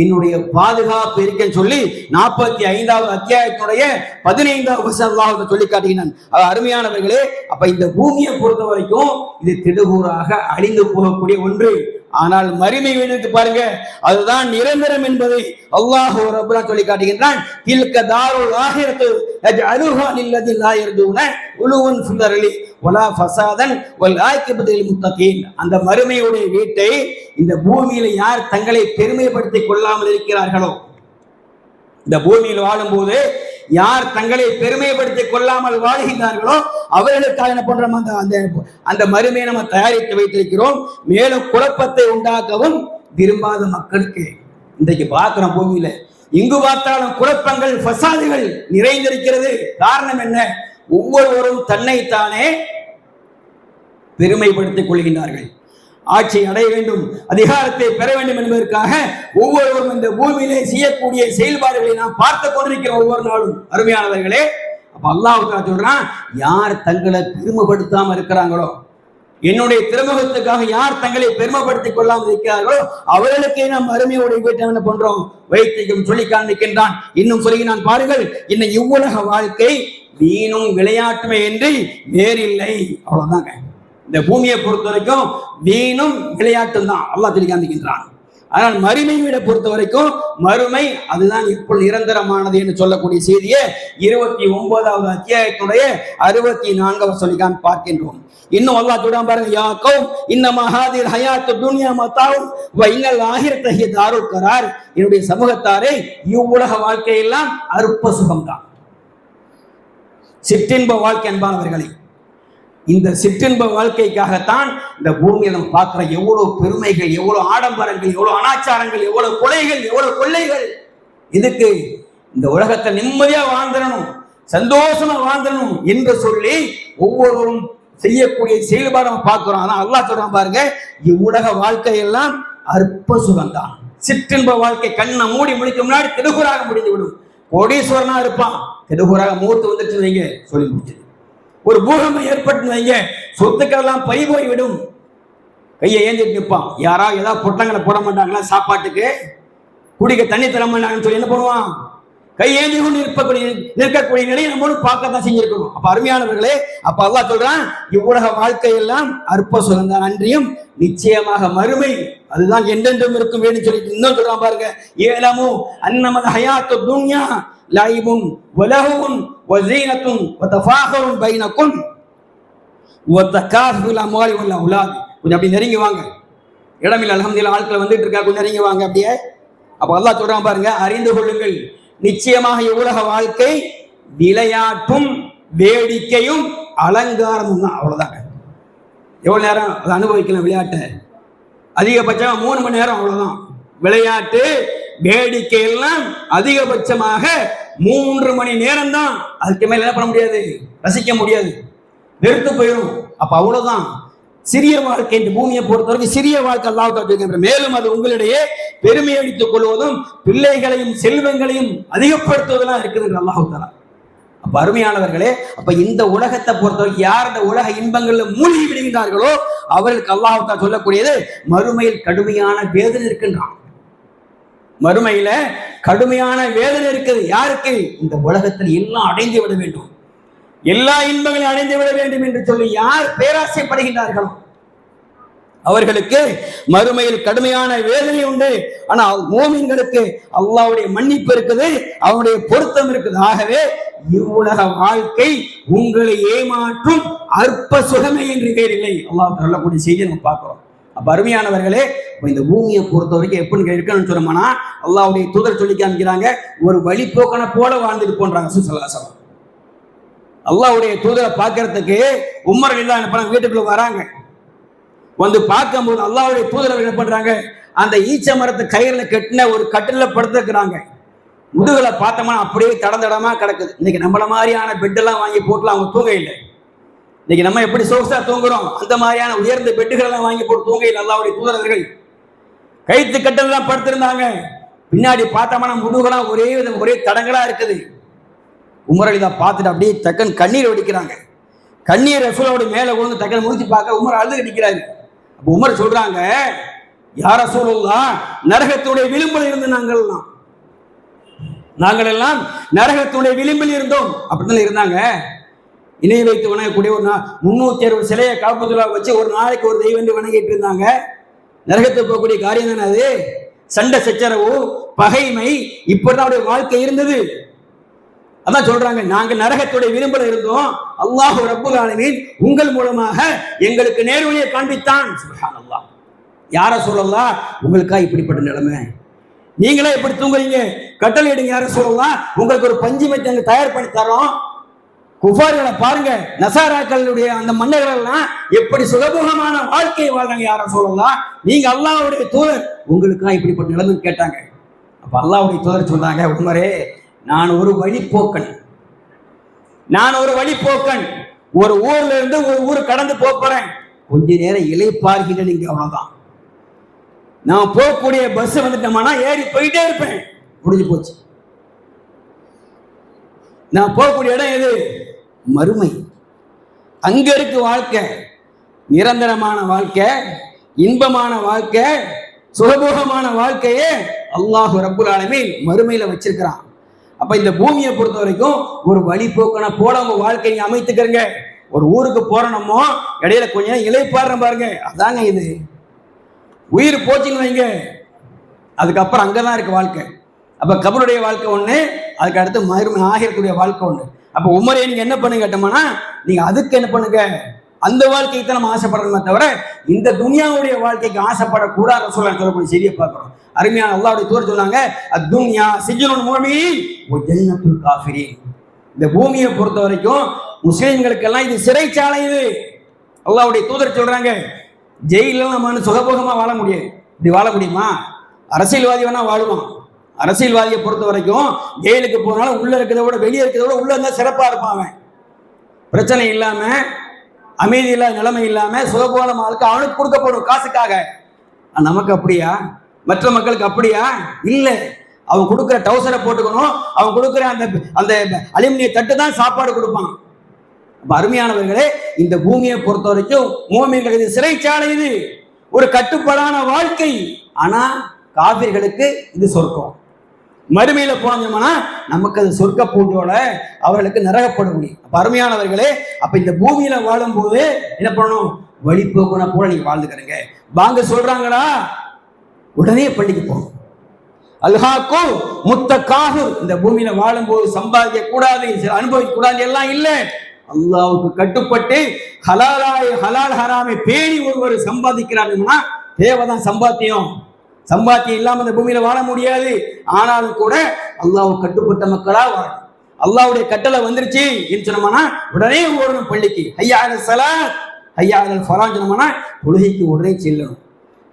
என்னுடைய பாதுகாப்பு இருக்கேன்னு சொல்லி 45 அத்தியாயத்துடைய 15 வசனம் அல்லாஹ் தஆலா சொல்லி காட்டுகின்றான். அருமையானவர்களே, அப்ப இந்த பூமியை பொறுத்த வரைக்கும் இது திடுகூறாக அழிந்து போகக்கூடிய ஒன்று. ஆனால் மறுமை வீடுக்கு பாருங்க, அதுதான் நிரந்தரம் என்பதை அல்லாஹ் ரப்பல் சொல்லி காட்டுகின்றான். தில்க தாருல் ஆகிரத்து அஜ்அலுஹா லில்லதீன லா யர்ஜூன உலுவன் ஃபில் வலா ஃபஸாதன் வல் ஆகிபத்து லில் முத்தகீன். அந்த மறுமையுடைய வீட்டை இந்த பூமியில யார் தங்களை பெருமைப்படுத்திக் கொள்ளாமல் இருக்கிறார்களோ, இந்த பூமியில் வாழும்போது யார் தங்களை பெருமைப்படுத்திக் கொள்ளாமல் வாழ்கின்றார்களோ அவர்களுக்காக என்ன பண்றோம், அந்த மறுமையை நம்ம தயாரித்து வைத்திருக்கிறோம். மேலும் குழப்பத்தை உண்டாக்கவும் விரும்பாத மக்களுக்கு இன்றைக்கு பார்க்கிறோம். பூமியில இங்கு பார்த்தாலும் குழப்பங்கள், ஃபசாதுகள் நிறைந்திருக்கிறது. காரணம் என்ன? ஒவ்வொருவரும் தன்னைத்தானே பெருமைப்படுத்திக் கொள்கின்றார்கள். ஆட்சி அடைய வேண்டும், அதிகாரத்தை பெற வேண்டும் என்பதற்காக ஒவ்வொருவரும் இந்த பூமியிலே செய்யக்கூடிய செயல்பாடுகளை நாம் பார்த்து கொண்டிருக்கிறோம் ஒவ்வொரு நாளும். அருமையானவர்களே, அப்ப அல்லாஹ் சொல்றான், யார் தங்களை பெருமைப்படுத்தாம இருக்கிறாங்களோ, என்னுடைய திருமுகத்துக்காக யார் தங்களை பெருமைப்படுத்திக் கொள்ளாமல் இருக்கிறார்களோ அவர்களுக்கே நாம் அருமையோட வீட்டை என்ன பண்றோம், வைத்தியம் சொல்லி காண்பிக்கின்றான். இன்னும் சொல்லுகிறான் பாருங்கள், இன்னும் இவ்வுலக வாழ்க்கை வீணும் விளையாட்டுமே என்று வேறில்லை. அவ்வளவுதாங்க. இந்த பூமியை பொறுத்த வரைக்கும் வீணும் விளையாட்டும் தான் அல்லாஹ் சொல்லி காண்பிக்கின்றான். ஆனால் மறுமை வீடை பொறுத்த வரைக்கும் மறுமை அதுதான் இப்போ நிரந்தரமானது என்று சொல்லக்கூடிய செய்தியை 29வது அத்தியாயத்துடைய 64வது சொல்லிக்கான் பார்க்கின்றோம். இன்னும் அல்லாஹ் சொல்றான் பாருங்க, யா கௌம் இன்னமா ஹாதில் ஹயாத்து துன்யா மதாஉன் வ இன்னல் ஆஹிரத ஹிய தாருல் கரார். என்னுடைய சமூகத்தாரே, இவ்வுலக வாழ்க்கையெல்லாம் அற்ப சுகம்தான், சிற்றின்ப வாழ்க்கை. அன்பானவர்களே, இந்த சிற்றின்ப வாழ்க்கைக்காகத்தான் இந்த பூமியை நம்ம பார்க்கிற எவ்வளவு பெருமைகள், எவ்வளவு ஆடம்பரங்கள், எவ்வளவு அனாச்சாரங்கள், எவ்வளவு கொலைகள், எவ்வளவு கொள்ளைகள். இதுக்கு இந்த உலகத்தை நிம்மதியா வாழ்ந்துடணும், சந்தோஷமா வாழ்ந்துடணும் என்று சொல்லி ஒவ்வொருவரும் செய்யக்கூடிய செயல்பாடு நம்ம பார்க்கிறோம். ஆனா அல்லாஹ் சொல்றான் பாருங்க, இவ்வுலக வாழ்க்கையெல்லாம் அற்ப சுகம்தான், சிற்றின்ப வாழ்க்கை. கண்ணை மூடி முடிக்க முன்னாடி தெடுகுறாக முடிந்து விடும். கோடீஸ்வரனா இருப்பான், தெடுகுறாக மூர்த்து வந்துட்டு வைங்க சொல்லி முடிச்சது. ஒரு பூகம்பம் ஏற்பட்டு வைங்க, சொத்துக்கள் எல்லாம் பறி போய் விடும். கையை ஏந்திட்டு நிற்பான். யாரா ஏதாவது பொட்டங்களை போட மாட்டாங்களா, சாப்பாட்டுக்கு குடிக்க தண்ணி தர மாட்டாங்கன்னு சொல்லி என்ன பண்ணுவான், கையேந்தி கொண்டு நிற்கக்கூடிய நிலையை நம்மளோட பார்க்கத்தான் செஞ்சிருக்கணும். அப்ப அருமையானவர்களே, அப்ப அல்லாஹ் சொல்றான், இவ்வுலக வாழ்க்கையெல்லாம் அற்ப சுகம்தான், அன்றியும் நிச்சயமாக மறுமை அதுதான் என்றென்றும் இருக்கும் வேணும் சொல்லிட்டு இன்னும் சொல்றான் பாருங்க, ஏலமு அன்னமத ஹயாத்து துன்யா லைபுன் வலஹுன் வஸீனத்துன் வதஃபாஹுன் பைனக்கும் வதகாஃபுல் அம்வாலி வல் அவுலாத். கொஞ்சம் அப்படி நெருங்கி வாங்க, இடமில்ல அல்ஹம்துலில்லாஹ், ஆட்கள் வந்துட்டு இருக்கா, கொஞ்சம் நெருங்கி வாங்க அப்படியே. அப்ப அல்லாஹ் சொல்றான் பாருங்க, அறிந்து கொள்ளுங்கள், நிச்சயமாக இவ்வுலக வாழ்க்கை விளையாட்டும் வேடிக்கையும் அலங்காரமும் தான். அவ்வளவுதாங்க. எவ்வளவு நேரம் அதை அனுபவிக்கலாம் விளையாட்டை? அதிகபட்சம் 3 மணி நேரம், அவ்வளவுதான். விளையாட்டு வேடிக்கை எல்லாம் அதிகபட்சமாக 3 மணி நேரம் தான். அதுக்கு மேல என்ன பண்ண முடியாது, ரசிக்க முடியாது, வெறுத்து போயிடும். அப்ப அவ்வளவுதான் சிறிய வாழ்க்கை. இந்த பூமியை பொறுத்தவரைக்கும் சிறிய வாழ்க்கை அல்லாஹ். மேலும் அது உங்களிடையே பெருமை அடித்துக் கொள்வதும் பிள்ளைகளையும் செல்வங்களையும் அதிகப்படுத்துவதெல்லாம் இருக்குது அல்லாஹ் தஆலா. அப்ப அருமையானவர்களே, அப்ப இந்த உலகத்தை பொறுத்தவரைக்கும் யார் இந்த உலக இன்பங்கள்ல மூழ்கி விடுகிறார்களோ அவர்களுக்கு அல்லாஹ் தஆலா சொல்லக்கூடியது மறுமையில் கடுமையான வேதனை இருக்கின்றான். மறுமையில கடுமையான வேதனை இருக்குது. யாருக்கு? இந்த உலகத்தில் எல்லாம் அடைந்து விட வேண்டும், எல்லா இன்பங்களையும் அடைந்து விட வேண்டும் என்று சொல்லி யார் பேராசைப்படுகின்றார்களோ அவர்களுக்கு மறுமையில் கடுமையான வேதனை உண்டு. ஆனால் மூமின்களுக்கு அல்லாஹ்வுடைய மன்னிப்பு இருக்குது, அவனுடைய பொருத்தம் இருக்குது. ஆகவே இவ்வுலக வாழ்க்கை உங்களை ஏமாற்றும் அற்ப சுகமே என்று வேறில்லை. அல்லாஹ் சொல்லக்கூடிய செய்தியை நம்ம பார்க்கிறோம். அப்ப அருமையானவர்களே, இந்த பூமியை பொறுத்த வரைக்கும் எப்படி இருக்கணும்னு சொன்னோம்னா, அல்லாஹ்வுடைய தூதர் சொல்லி காமிக்கிறாங்க, ஒரு வழிபோக்கனை போல வாழ்ந்துட்டு போன்றாங்க ஸல்லல்லாஹு அலைஹி வஸல்லம். அல்லாஹ்வுடைய தூதரை பார்க்கறதுக்கு உமர் ரலியல்லாஹு வீட்டுக்குள்ள வராங்க. வந்து பார்க்கும்போது அல்லாஹ்வுடைய தூதர் என்ன பண்றாங்க, அந்த ஈச்ச மரத்தை கயிறுல கட்டின ஒரு கட்டில படுத்துக்கிறாங்க. முதுகுல பார்த்தோம்னா அப்படியே தடந்தடமா கிடக்குது. இன்னைக்கு நம்மள மாதிரியான பெட்டெல்லாம் வாங்கி போட்டுலாம் அவங்க தூங்க இல்லை. இன்னைக்கு நம்ம எப்படி சொகுசா தூங்குறோம், அந்த மாதிரியான உயர்ந்த பெட்டுகள் எல்லாம் வாங்கி போட்டு தூங்க இல்லை. அல்லாஹ்வுடைய தூதர்கள் கைத்து கட்டெல்லாம் படுத்திருந்தாங்க. பின்னாடி பார்த்தோம்னா முதுகெல்லாம் ஒரே தடங்களா இருக்குது. உமர் அலி தான் பார்த்துட்டு அப்படியே டக்குன்னு கண்ணீர் வடிக்கிறாங்க. கண்ணீர் ரசூலோட மேல விழுந்து டக்குன்னு முடிச்சு பார்க்க உமர் அழுது நிற்கிறாரு. அப்ப உமர் சொல்றாங்க, யா ரசூலுல்லாஹ், நரகத்துடைய விளிம்பில் இருந்து நாங்கள் எல்லாம் நரகத்துடைய விளிம்பில் இருந்தோம். அப்படிதான் இருந்தாங்க. இணை வைத்து வணங்கக்கூடிய ஒரு 360 சிலையை காப்பதுலா வச்சு ஒரு நாளைக்கு ஒரு தெய்வம் வணங்கிட்டு இருந்தாங்க. நரகத்துக்கு போகக்கூடிய காரியம் தானே அது. சண்டை சச்சரவு, பகைமை, இப்படிதான் அவருடைய வாழ்க்கை இருந்தது. அதான் சொல்றாங்க, நாங்கள் நரகத்துடைய விளிம்பில் இருந்தோம், அல்லாஹ் ரப்புல் ஆலமீன் உங்கள் மூலமாக எங்களுக்கு நேர்வழியை காண்பித்தான். சுப்ஹானல்லாஹ். யார சொல்லலாம், உங்களுக்கா இப்படிப்பட்ட நிலைமை, நீங்களே எப்படி தூங்குறீங்க, கட்டளை எடுங்க. யார சொல்லலாம், உங்களுக்கு ஒரு பஞ்சு மையத்தை அங்க தயார் பண்ணி தரோம். குஃபார்களை பாருங்க, நசாராக்களுடைய அந்த மன்னர்கள் எல்லாம் எப்படி சுகபோகமான வாழ்க்கையை வாழ்றாங்க. யார சொல்லலாம், நீங்க அல்லாஹ்வுடைய தூதர், உங்களுக்கா இப்படிப்பட்ட நிலைமைன்னு கேட்டாங்க. அப்ப அல்லாஹ்வுடைய தூதர் சொன்னாங்க, உமரே, நான் ஒரு வழிப்போக்கன், ஒரு ஊர்ல இருந்து ஒரு ஊர் கடந்து போறேன், கொஞ்ச நேரம் இளைப்பாறுகின்ற நீங்க, அவ்வளவுதான். நான் போகக்கூடிய பஸ் வந்துட்டோம்னா ஏறி போயிட்டே இருப்பேன், முடிஞ்சு போச்சு. நான் போகக்கூடிய இடம் எது? மறுமை. அங்க இருக்கு வாழ்க்கை, நிரந்தரமான வாழ்க்கை, இன்பமான வாழ்க்கை, சுகபோகமான வாழ்க்கையே அல்லாஹ் ரப்புல் ஆலமீன் மறுமையில வச்சிருக்கிறான். அப்ப இந்த பூமியை பொறுத்த வரைக்கும் ஒரு வழிபோக்கனை போல உங்க வாழ்க்கையை அமைத்துக்கிறங்க. ஒரு ஊருக்கு போறோமோ இடையில கொஞ்சம் இளைப்பாடுற பாருங்க, அதாங்க இது. உயிர் போச்சுன்னு வைங்க, அதுக்கப்புறம் அங்கதான் இருக்கு வாழ்க்கை. அப்ப கபருடைய வாழ்க்கை ஒண்ணு, அதுக்கு அடுத்து மறுமை ஆகிரத்துடைய வாழ்க்கை ஒண்ணு. அப்ப உமரே நீங்க என்ன பண்ணுங்க கேட்டோம்னா, நீங்க அதுக்கு என்ன பண்ணுங்க, அந்த வாழ்க்கைக்கு தான் நம்ம ஆசைப்படணுமே தவிர இந்த துனியாவுடைய வாழ்க்கைக்கு ஆசைப்படக்கூடாது சொல்லக்கூடிய செய்தியை பார்க்கிறோம். அருமையான அல்லாஹ்வுடைய தூதர் சொன்னாங்க, அத்துன்யா சிஜ்னுல் முஃமினீன் வ ஜன்னத்துல் காஃபிரீன். இந்த பூமியை பொறுத்த வரைக்கும் முஸ்லிம்களுக்கெல்லாம் இது சிறைச்சாலை. இது அல்லாஹ்வுடைய தூதர் சொல்றாங்க. ஜெயிலில் நம்ம சுகபோகமா வாழ முடியாது. இப்படி வாழ முடியுமா? அரசியல்வாதி வேணா வாழுவான். அரசியல்வாதியை பொறுத்த வரைக்கும் ஜெயிலுக்கு போனாலும் உள்ள இருக்கிறத விட வெளியே இருக்கிறத விட உள்ள இருந்தா சிறப்பா இருப்பான். அவன் பிரச்சனை இல்லாம, அமைதி இல்லாத நிலைமை இல்லாம சுகபோகமான வாழ்க்கை அவனுக்கு கொடுக்கப்படும் காசுக்காக. நமக்கு அப்படியா? மற்ற மக்களுக்கு அப்படியா? இல்லை. அவன் கொடுக்குற டவுசரை போட்டுக்கணும், அவன் கொடுக்குற அந்த அந்த அலுமினிய தட்டு தான் சாப்பாடு கொடுப்பான். அப்ப அருமையானவர்களே, இந்த பூமியை பொறுத்த வரைக்கும் மூமின்களுக்கு இது சிறைச்சாலை. இது ஒரு கட்டுப்பாடான வாழ்க்கை. ஆனா காபிர்களுக்கு இது சொர்க்கம். மறுமையில போனோம்னா நமக்கு அது சொர்க்க பூஜோட அவர்களுக்கு நரகப்படக்கூடிய. அப்ப அருமையானவர்களே, அப்ப இந்த பூமியில வாழும் போது என்ன பண்ணணும்? வழிபோக்குன போல நீங்க வாழ்ந்துக்கிறீங்க. வாங்க சொல்றாங்களா, உடனே பள்ளிக்கு போகணும். அல்ஹாக்கு முத்தக்காஹு. இந்த பூமியில வாழும் போது சம்பாதிக்க கூடாது, அனுபவிக்க கூடாது எல்லாம் இல்லை. அல்லாஹ்வுக்கு கட்டுப்பட்டு ஹலால் ஹராமை பேணி ஒருவர் சம்பாதிக்கிறாருன்னா தேவைதான் சம்பாத்தியம். சம்பாத்தியம் இல்லாம இந்த பூமியில வாழ முடியாது. ஆனாலும் கூட அல்லாஹ்வுக்கு கட்டுப்பட்ட மக்களா வாழணும். அல்லாஹ்வுடைய கட்டளை வந்துருச்சு என்று சொன்னோம்னா உடனே ஓடணும் பள்ளிக்கு. ஹய்யா அலல் ஸலாத் ஹய்யா அலல் ஃபலாஹ் சொன்னோம்னா தொழுகைக்கு உடனே செல்லணும்.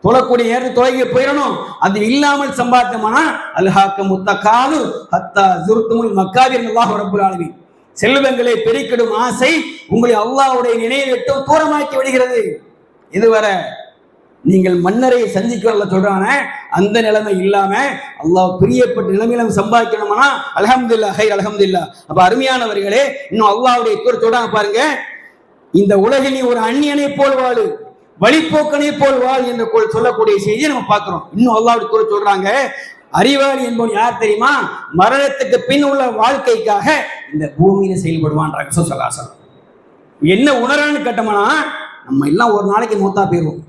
தொழக்கூடிய நேரத்தில் தொலைகி போயிடணும். அது இல்லாமல் சம்பாதித்தோம்னா அல்ஹாக்க முத்தகாது ஹத்தா ஜுர்துமுல் மக்காபிர் அல்லாஹ் ரப்பல் ஆலமீன். செல்வங்களை பெருக்கிடும் ஆசை உங்களை அல்லாஹ்வுடைய நினைவை விட்டு தூரமாக்கி விடுகிறது. இதுவரை நீங்கள் மன்னரை சந்திக்கிறத சொல்றான அந்த நிலைமை இல்லாம அல்லாஹ் பிரியப்பட்ட நிலைமையில சம்பாதிக்கணும்னா அல்ஹம்துலில்லாஹ் ஹைர் அல்ஹம்துலில்லாஹ். அப்ப அருமையானவர்களே, இன்னும் அல்லாஹ்வுடைய தூதர் சொல்றாங்க பாருங்க, இந்த உலகில் நீ ஒரு அந்நியனை போல் வாழு, வழிபோக்கனை போல் வாழ் என்று சொல்லக்கூடிய செய்தியை நம்ம பார்க்கிறோம். இன்னும் அல்லாஹ்வுடைய தூதர் சொல்றாங்க, அறிவாளி என்பவன் யார் தெரியுமா? மரணத்துக்கு பின் உள்ள வாழ்க்கைக்காக இந்த பூமியில செயல்படுவான்றாங்க ஸல்லல்லாஹு அலைஹி வஸல்லம். என்ன உணரான்னு கேட்டோம்னா, நம்ம எல்லாம் ஒரு நாளைக்கு மூத்தா போயிருவோம்.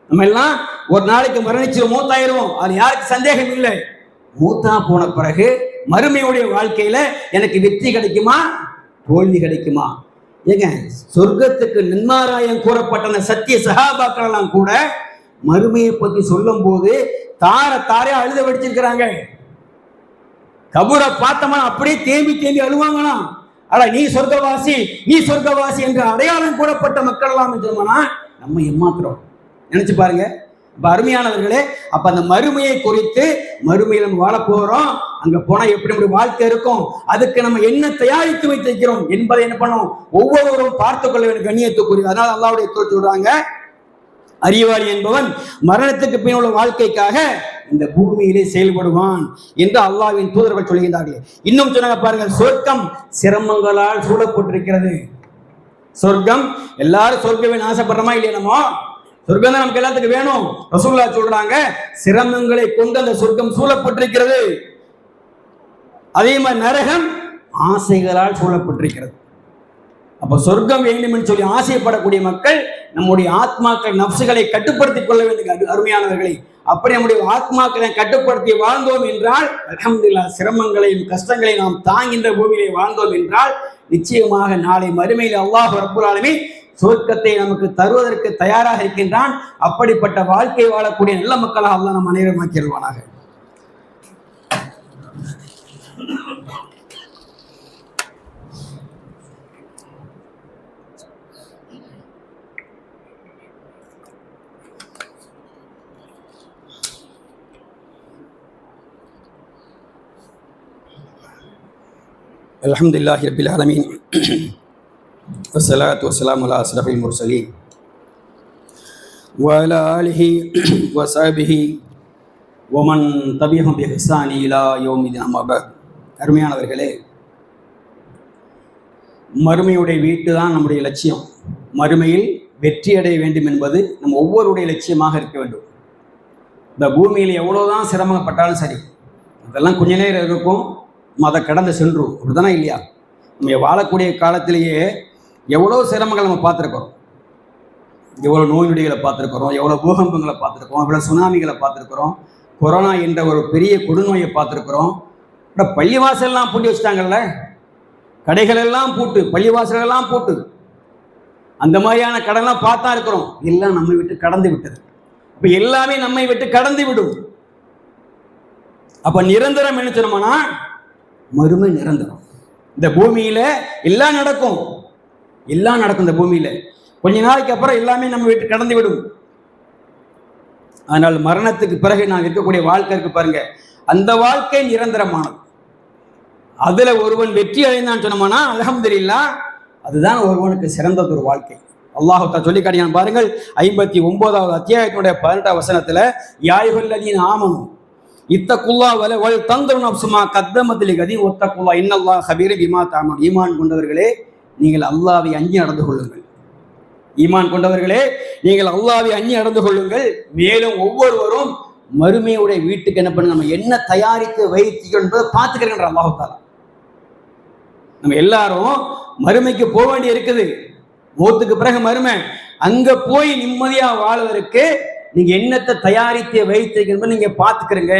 நம்ம எல்லாம் ஒரு நாளைக்கு மரணிச்சு மூத்தாயிருவோம். அது யாருக்கு சந்தேகம் இல்லை. மூத்தா போன பிறகு மறுமையுடைய வாழ்க்கையில எனக்கு வெற்றி கிடைக்குமா, தோல்வி கிடைக்குமா? ஏங்க, சொர்க்கத்துக்கு நின்மாராயம் கூறப்பட்ட சத்திய சஹாபாக்கள் எல்லாம் கூட மறுமையை பத்தி சொல்லும் போது தாரை அழுத வெடிச்சிருக்கிறாங்க. கபூரை பார்த்தோம்னா அப்படியே தேம்பி அழுவாங்களாம். ஆனா நீ சொர்க்கவாசி என்ற அடையாளம் கூறப்பட்ட மக்கள் எல்லாம் சொன்னா நம்ம ஏமாத்துறோம். நினைச்சு பாருங்க. இப்ப அருமையானவர்களே, அப்ப அந்த மறுமையை குறித்து, மறுமையில் நம்ம வாழ போறோம், அங்க போனா எப்படி நம்முடைய வாழ்க்கை இருக்கும், அதுக்கு நம்ம என்ன தயாரித்து வைத்திருக்கிறோம் என்பதை என்ன பண்ணும் ஒவ்வொருவரும் பார்த்துக் கொள்ள வேண்டும். கண்ணியத்துக்குரிய. அதனால அல்லாஹ்வுடைய தூதர் சொல்றாங்க, அறிவாளி என்பவன் மரணத்துக்கு பின் உள்ள வாழ்க்கைக்காக இந்த பூமியிலே செயல்படுவான் என்று அல்லாஹ்வின் தூதர்கள் சொல்கின்றார்கள். இன்னும் சொன்னாங்க பாருங்க, சொர்க்கம் சிரமங்களால் சூழப்பட்டிருக்கிறது. சொர்க்கம் எல்லாரும் சொர்க்கமே ஆசைப்படுறோமா இல்லையா? நம்ம சொர்க்கம் தான் நமக்கு எல்லாத்துக்கும் வேணும். ரசூலுல்லாஹ் சொல்றாங்க, சிரமங்களை கொண்டு அந்த சொர்க்கம் சூழப்பட்டிருக்கிறது. அதே மாதிரி நரகம் ஆசைகளால் சூழப்பட்டிருக்கிறது. அப்ப சொர்க்கம் வேண்டும் என்று சொல்லி ஆசைப்படக்கூடிய மக்கள் நம்முடைய ஆத்மாக்கள் நப்சுகளை கட்டுப்படுத்திக் கொள்ள வேண்டும். அருமையானவர்களை, அப்படி நம்முடைய ஆத்மாக்களை கட்டுப்படுத்தி வாழ்ந்தோம் என்றால் அல்ஹம்துலில்லாஹ், சிரமங்களையும் கஷ்டங்களையும் நாம் தாங்கின்ற பூமியிலே வாழ்ந்தோம் என்றால் நிச்சயமாக நாளை மறுமையில் அல்லாஹ் ரப்பல் ஆலமீன் சொர்க்கத்தை நமக்கு தருவதற்கு தயாராக இருக்கின்றான். அப்படிப்பட்ட வாழ்க்கை வாழக்கூடிய நல்ல மக்களாக அல்லாஹ் நம் அனைவரும் ஆக்கிடுவானாக. அல்ஹம்துலில்லாஹி ரப்பில் ஆலமீன் வஸ்ஸலாத்து வஸ்ஸலாமு அலா அஷ்ரஃபில் முர்ஸலீன் வ அலா ஆலிஹி வ ஸஹ்பிஹி வ மன் தபிஅஹும் பி இஹ்சானி இலா யௌமிதீன். அம்மா பஅத். அருமையானவர்களே, மறுமையுடைய வீட்டு தான் நம்முடைய லட்சியம். மறுமையில் வெற்றி அடைய வேண்டும் என்பது நம்ம ஒவ்வொருடைய லட்சியமாக இருக்க வேண்டும். இந்த பூமியில் எவ்வளோதான் சிரமப்பட்டாலும் சரி, அதெல்லாம் கொஞ்ச நேரம் இருக்கும், அதை கடந்து சென்றும். அப்படிதானே இல்லையா? நம்ம வாழக்கூடிய காலத்திலேயே எவ்வளோ சிரமங்கள் நம்ம பார்த்துருக்கிறோம். எவ்வளோ நோய் நொடிகளை பார்த்துருக்கிறோம், எவ்வளோ பூகம்பங்களை பார்த்துருக்கிறோம், எவ்வளோ சுனாமிகளை பார்த்துருக்கிறோம், கொரோனா என்ற ஒரு பெரிய கொடுநோயை பார்த்துருக்குறோம். அப்புறம் பள்ளிவாசல்லாம் பூட்டி வச்சுட்டாங்கல்ல, கடைகள் எல்லாம் பூட்டு, பள்ளிவாசல் எல்லாம் பூட்டு. அந்த மாதிரியான கடன்லாம் பார்த்தா இருக்கிறோம். எல்லாம் நம்மை விட்டு கடந்து விட்டது. அப்ப எல்லாமே நம்மை விட்டு கடந்து விடும். அப்ப நிரந்தரம் என்ன சொன்னோம்னா மறுமை நிரந்தரம். இந்த பூமியில எல்லாம் நடக்கும், எல்லாம் நடக்கும். இந்த பூமியில கொஞ்ச நாளைக்கு அப்புறம் எல்லாமே நம்ம விட்டு கடந்து விடும். ஆனால் மரணத்துக்கு பிறகு நான் இருக்கக்கூடிய வாழ்க்கை இருக்கு பாருங்க, அந்த வாழ்க்கை நிரந்தரமானது. அதுல ஒருவன் வெற்றி அடைந்தான் சொன்னோம்னா அல்ஹம்துலில்லாஹ், அதுதான் ஒருவனுக்கு சிறந்தது ஒரு வாழ்க்கை. அல்லாஹ் தஆலா சொல்லி காட்டினான் பாருங்கள். 59வது அத்தியாயத்தினுடைய 18வது வசனத்துல, யா அய்யுஹல்லதீன ஆமனு இத்தகுல்லாஹ் வல் தன்துரு நஃப்ஸு மா கத்தமத் லிகதீன் வத்தகுல்லாஹ் இன்னல்லாஹ கபீரும் பிமா தஅமலூன். ஈமான் கொண்டவர்களே, நீங்கள் அல்லாஹ்வை அஞ்சி நடந்து கொள்ளுங்கள். ஈமான் கொண்டவர்களே, நீங்கள் அல்லாஹ்வை அஞ்சி நடந்து கொள்ளுங்கள். மேலும் ஒவ்வொருவரும் மறுமையுடைய வீட்டுக்கு என்ன பண்ண, நம்ம என்ன தயாரித்து வைத்தீர்கள் என்பதை பார்த்துக்கிறேன் அல்லாஹ் தஆலா. நம்ம எல்லாரும் மறுமைக்கு போக வேண்டி இருக்குது. மௌத்துக்கு பிறகு மறுமை. அங்க போய் நிம்மதியா வாழ்வதற்கு நீங்க என்னத்தை தயாரித்து வைத்தீர்கள் நீங்க பார்த்துக்கிறீங்க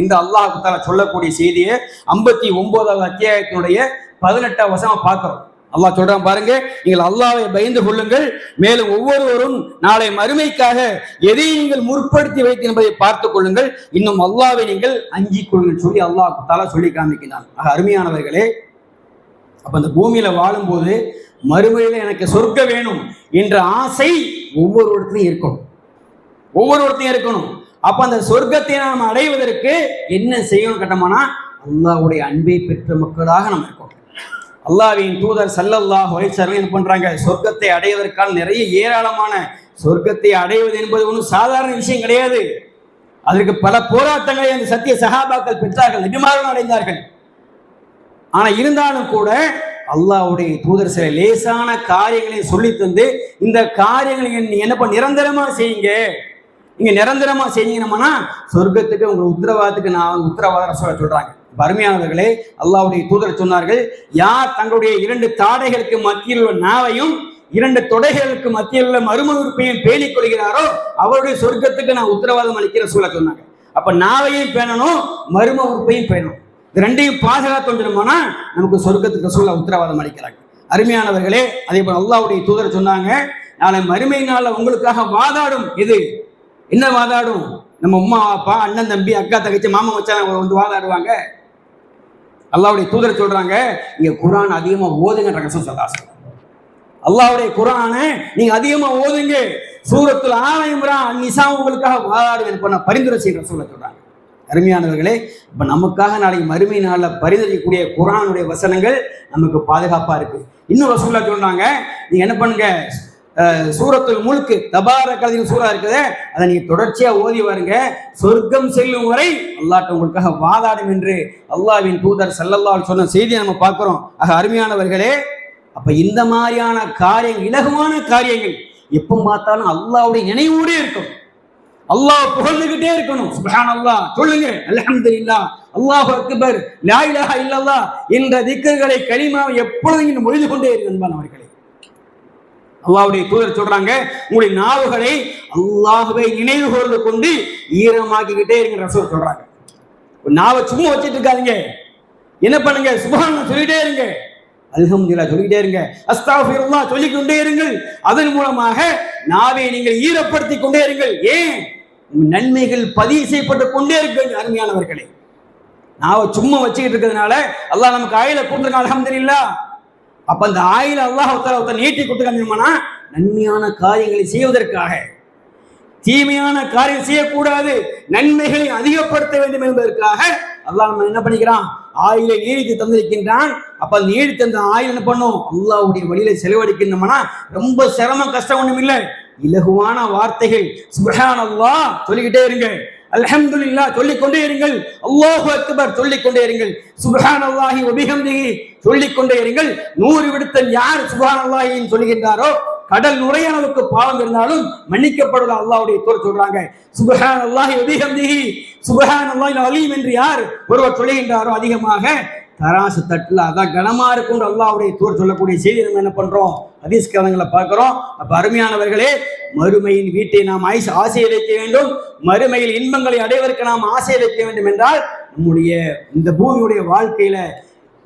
இந்த அல்லாஹ் தஆலா சொல்லக்கூடிய செய்தியை 59வது அத்தியாயத்தினுடைய 18வது வசனம் பார்க்கிறோம். அல்லாஹ் சொல்றான் பாருங்க, நீங்கள் அல்லாஹ்வை பயந்து கொள்ளுங்கள். மேலும் ஒவ்வொருவரும் நாளை மறுமைக்காக எதை நீங்கள் முற்படுத்தி வைத்து என்பதை பார்த்துக் கொள்ளுங்கள். இன்னும் அல்லாஹ்வை நீங்கள் அஞ்சிக் கொள்ளுங்கள் சொல்லி அல்லாஹ் தஆலா சொல்லி காமிக்கிறான். அருமையானவர்களே, அப்ப அந்த பூமியில வாழும்போது மறுமையில எனக்கு சொர்க்க வேணும் என்ற ஆசை ஒவ்வொருவருக்கும் இருக்கும், ஒவ்வொருவருக்கும் இருக்கணும். அப்ப அந்த சொர்க்கத்தை நாம் அடைவதற்கு என்ன செய்யணும் கேட்டோம்னா, அல்லாஹ்வுடைய அன்பை பெற்ற மக்களாக நம்ம இருக்கோம். அல்லாஹ்வின் தூதர் ஸல்லல்லாஹு அலைஹி வஸல்லம் என்ன பண்றாங்க, சொர்க்கத்தை அடைவதற்கான நிறைய ஏராளமான, சொர்க்கத்தை அடைவது என்பது ஒன்றும் சாதாரண விஷயம் கிடையாது. அதற்கு பல போராட்டங்களை அந்த சத்திய சஹாபாக்கள் பெற்றார்கள், நபிமார்கள் அடைந்தார்கள். ஆனா இருந்தாலும் கூட அல்லாஹ்வுடைய தூதர் சில லேசான காரியங்களை சொல்லி தந்து, இந்த காரியங்களை நீங்க என்ன பண்ண நிரந்தரமா செய்யுங்க, நீங்க நிரந்தரமா செஞ்சீங்கன்னா சொர்க்கத்துக்கு உங்க உத்தரவாதத்துக்கு நான் உத்தரவாதம் சொல்றாங்க. அருமையானவர்களே, அல்லாஹ்வுடைய தூதர் சொன்னார்கள், யார் தங்களுடைய 2 தாடைகளுக்கு மத்தியில் உள்ள நாவையும் 2 தொடைகளுக்கு மத்தியில் உள்ள மர்ம உறுப்பையும் பேணிக் கொள்கிறாரோ அவருடைய சொர்க்கத்துக்கு நான் உத்தரவாதம் அளிக்கிற சூழல் சொன்னாங்க. அப்ப நாவையும் பேணணும், மர்ம உறுப்பையும் பேணணும். இது ரெண்டையும் பாதுகாத்து வந்துடுமானா நமக்கு சொர்க்கத்துக்கு சூழல உத்தரவாதம் அளிக்கிறாங்க. அருமையானவர்களே, அதே போல அல்லாஹ்வுடைய தூதர் சொன்னாங்க, நாளை மறுமை நாள்ல உங்களுக்காக வாதாடும். இது என்ன வாதாடும்? நம்ம அம்மா அப்பா, அண்ணன் தம்பி, அக்கா தங்கச்சி, மாமா மச்சான் வந்து வாதாடுவாங்க. அல்லாஹ்வுடைய தூதர் சொல்றாங்க, நீங்க குர்ஆன் அதிகமா ஓதுங்க. ரசூல் ஸல்லல்லாஹு அலைஹி வஸல்லம் அல்லாஹ்வுடைய குர்ஆனை நீங்க அதிகமா ஓதுங்க. சூரத்துல் ஆல இம்ரான் நிசா உங்களுக்காக வாதாடுவேன் பண்ண பரிந்துரை செய்ய ரசூல் சொல்றாங்க. அருமையானவர்களே, இப்ப நமக்காக நாளைக்கு மறுமை நாள்ல பரிந்துரைக்கக்கூடிய குர்ஆனுடைய வசனங்கள் நமக்கு பாதுகாப்பா இருக்கு. இன்னும் ரசூலுல்லாஹ் சொன்னாங்க, நீங்க என்ன பண்ணுங்க, சூரத்துல் முல்க் தபாரக்கல் சூரா இருக்குது, அதை நீங்க தொடர்ச்சியா ஓதி வருங்க. சொர்க்கம் செல்லும் வரை அல்லாஹ் உங்களுக்காக வாதாடும் என்று அல்லாஹ்வின் தூதர் ஸல்லல்லாஹு அலைஹி வஸல்லம் சொன்ன செய்தியை நம்ம பார்க்கிறோம். அருமையானவர்களே, அப்ப இந்த மாதிரியான காரியங்கள், இலகுவான காரியங்கள் எப்ப பார்த்தாலும் அல்லாஹ்வுடைய நினைவோடு இருக்கும். அல்லாஹ் புகழ்ந்துகிட்டே இருக்கணும். சுப்ஹானல்லாஹ் சொல்லுங்க, அல்ஹம்துலில்லாஹ், அல்லாஹு அக்பர், லா இலாஹா இல்லல்லாஹ் என்ற திக்ர்களை கலிமாவை எப்பொழுதும் நீங்க மொழிந்து கொண்டே இருக்கின்றவர்களே. அல்லாஹ்வுடைய தூதர் சொல்றாங்க, உங்களுடைய நாவுகளை அல்லாஹ்வை நினைவு கூர்ந்து கொண்டு ஈரமாக்கிக்கிட்டே இருங்க ரசூல் சொல்றாங்க. நாவை சும்மா வச்சிட்டு இருக்காதீங்க, என்ன பண்ணுங்க, சுப்ஹானல்லாஹ் சொல்லிட்டே இருங்க, அல்ஹம்துலில்லாஹ் சொல்லிக்கிட்டே இருங்க, அஸ்தக்ஃபிருல்லாஹ் சொல்லிக்கொண்டே இருங்கள். அதன் மூலமாக நாவை நீங்கள் ஈரப்படுத்திக் கொண்டே இருங்கள். ஏன்? நன்மைகள் பதிவு செய்யப்பட்டு கொண்டே இருக்கு. அருமையானவர்களே, நாவை சும்மா வச்சுக்கிட்டு இருக்கிறதுனால அல்லாஹ் நமக்கு ஆயில கொடுத்துருக்கான், அல்ஹம்துலில்லாஹ். அப்ப அந்த ஆயில அல்லாஹ் நீட்டி கொடுத்துருக்காங்கன்னா நன்மையான காரியங்களை செய்வதற்காக, தீமையான காரியம் செய்யக்கூடாது, நன்மைகளை அதிகப்படுத்த வேண்டும் என்பதற்காக அல்லாஹ் நம்ம என்ன பண்ணிக்கிறான், ஆயிலை நீடித்து தந்திருக்கின்றான். அப்ப நீடித்து அந்த ஆயில் என்ன பண்ணும், அல்லாஹ்வுடைய வழியில செலவழிக்கின்றோம்னா ரொம்ப சிரமம், கஷ்டம் ஒண்ணும் இல்லை, இலகுவான வார்த்தைகள் சுப்ஹானல்லாஹ் சொல்லிக்கிட்டே இருங்க, அல்ஹம்துலில்லாஹ் சொல்லிக்கொண்டே இருங்கள், அல்லாஹு அக்பர் சொல்லிக்கொண்டே இருங்கள், சுப்ஹானல்லாஹி வ பிஹம்திஹி சொல்லிக்கொண்டே இருங்கள். 100 விடுத்தல் யார் சுப்ஹானல்லாஹின்னு சொல்லுகின்றாரோ கடல் நுரையான அளவுக்கு பாவம் இருந்தாலும் மன்னிக்கப்படுவ அல்லாஹ்வுடைய தூதர் சொல்றாங்க. சுப்ஹானல்லாஹி வ பிஹம்திஹி சுப்ஹானல்லாஹில் அலீம் என்று யார் ஒருவர் சொல்லுகின்றாரோ அதிகமாக தராசு தட்டுல அதான் கனமா இருக்கும் அல்லாஹ்வுடைய தூர் சொல்லக்கூடிய செய்தி நம்ம என்ன பண்றோம், ஹதீஸ் கிரந்தங்களை பார்க்கிறோம். அப்ப அருமையானவர்களே, மறுமையின் வீட்டை நாம் ஆசை வைக்க வேண்டும், மறுமையில் இன்பங்களை அடைவதற்கு நாம் ஆசை வைக்க வேண்டும் என்றால் நம்முடைய இந்த பூமியுடைய வாழ்க்கையில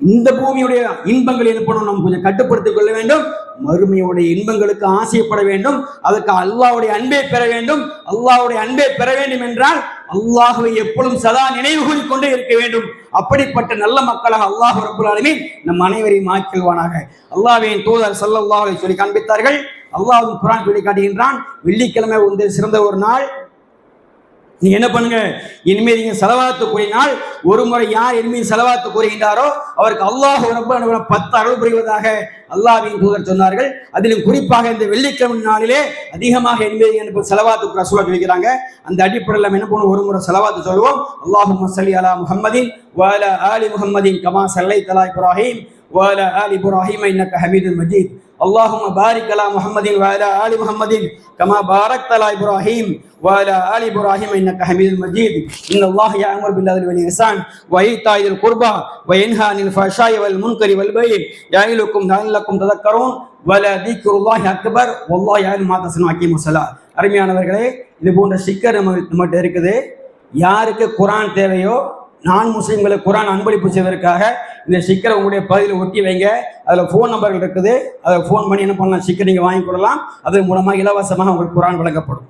இந்த பூமியுடைய இன்பங்களை என்ன பண்ணணும், நம்ம கொஞ்சம் கட்டுப்படுத்திக் கொள்ள வேண்டும். மறுமையுடைய இன்பங்களுக்கு ஆசைப்பட வேண்டும். அதற்கு அல்லாஹ்வுடைய அன்பை பெற வேண்டும். அல்லாஹ்வுடைய அன்பை பெற வேண்டும் என்றால் அல்லாஹ்வை எப்பொழுதும் சதா நினைவு கூறிக்கொண்டே இருக்க வேண்டும். அப்படிப்பட்ட நல்ல மக்களாக அல்லாஹ் ரப்பல் ஆலமீன் நம் அனைவரையும் ஆக்கில்வானாக. அல்லாஹ்வின் தூதர் ஸல்லல்லாஹு அலைஹி சொல்லி காண்பித்தார்கள். அல்லாஹ் குர்ஆன் சொல்லி காட்டுகின்றான், வெள்ளிக்கிழமை சிறந்த ஒரு நாள். நீங்க என்ன பண்ணுங்க, இனிமேல் நீங்க செலவாத்து கூறினால் ஒரு முறை யார் இனிமேல் செலவாத்து கூறுகின்றாரோ அவருக்கு அல்லாஹ் ரப்பல் 10 அருள் புரிவதாக அல்லாஹ்வின் தூதர் சொன்னார்கள். அதிலும் குறிப்பாக இந்த வெள்ளிக்கிழமை நாளிலே அதிகமாக இனிமேல் செலவாத்து ரசூலா சொல்லிக்கிறாங்க. அந்த அடிப்படையில் நம்ம என்ன பண்ணுவோம், ஒரு முறை செலவாத்து சொல்லுவோம். அல்லாஹும்ம ஸல்லி அலா முஹம்மதின் வ அலா ஆலி முஹம்மதின் கமா ஸல்லைத அலா இப்ராஹீம் வ அலா ஆலி இப்ராஹீம் இன்னக ஹமீதுல் மஜீத். اللهم بارك على محمد وعلى آل محمد كما باركت على إبراهيم وعلى آل إبراهيم إنك حميد مجيد. إن الله يأمر بالعدل والإحسان وإيتاء ذي القربى وينهى عن الفحشاء والمنكر والبغي يعظكم لعلكم تذكرون ولذكر الله أكبر والله يعلم ما تصنعون. அகீமு ஸலாத். அருமையானவர்களே, இது போன்ற ஸ்டிக்கர் நம்மகிட்ட இருக்குது. யாருக்கு குர்ஆன் தேவையோ, நான் முஸ்லிம்களுக்கு குர்ஆன் அன்பளிப்பு செய்வதற்காக இந்த ஸ்டிக்கரை உங்களுடைய பகுதியில் ஒட்டி வைங்க. அதில் ஃபோன் நம்பர்கள் இருக்குது. அதை ஃபோன் பண்ணி என்ன பண்ணலாம், ஸ்டிக்கர் நீங்கள் வாங்கி கொள்ளலாம். அதன் மூலமாக இலவசமாக உங்களுக்கு குர்ஆன் வழங்கப்படும்.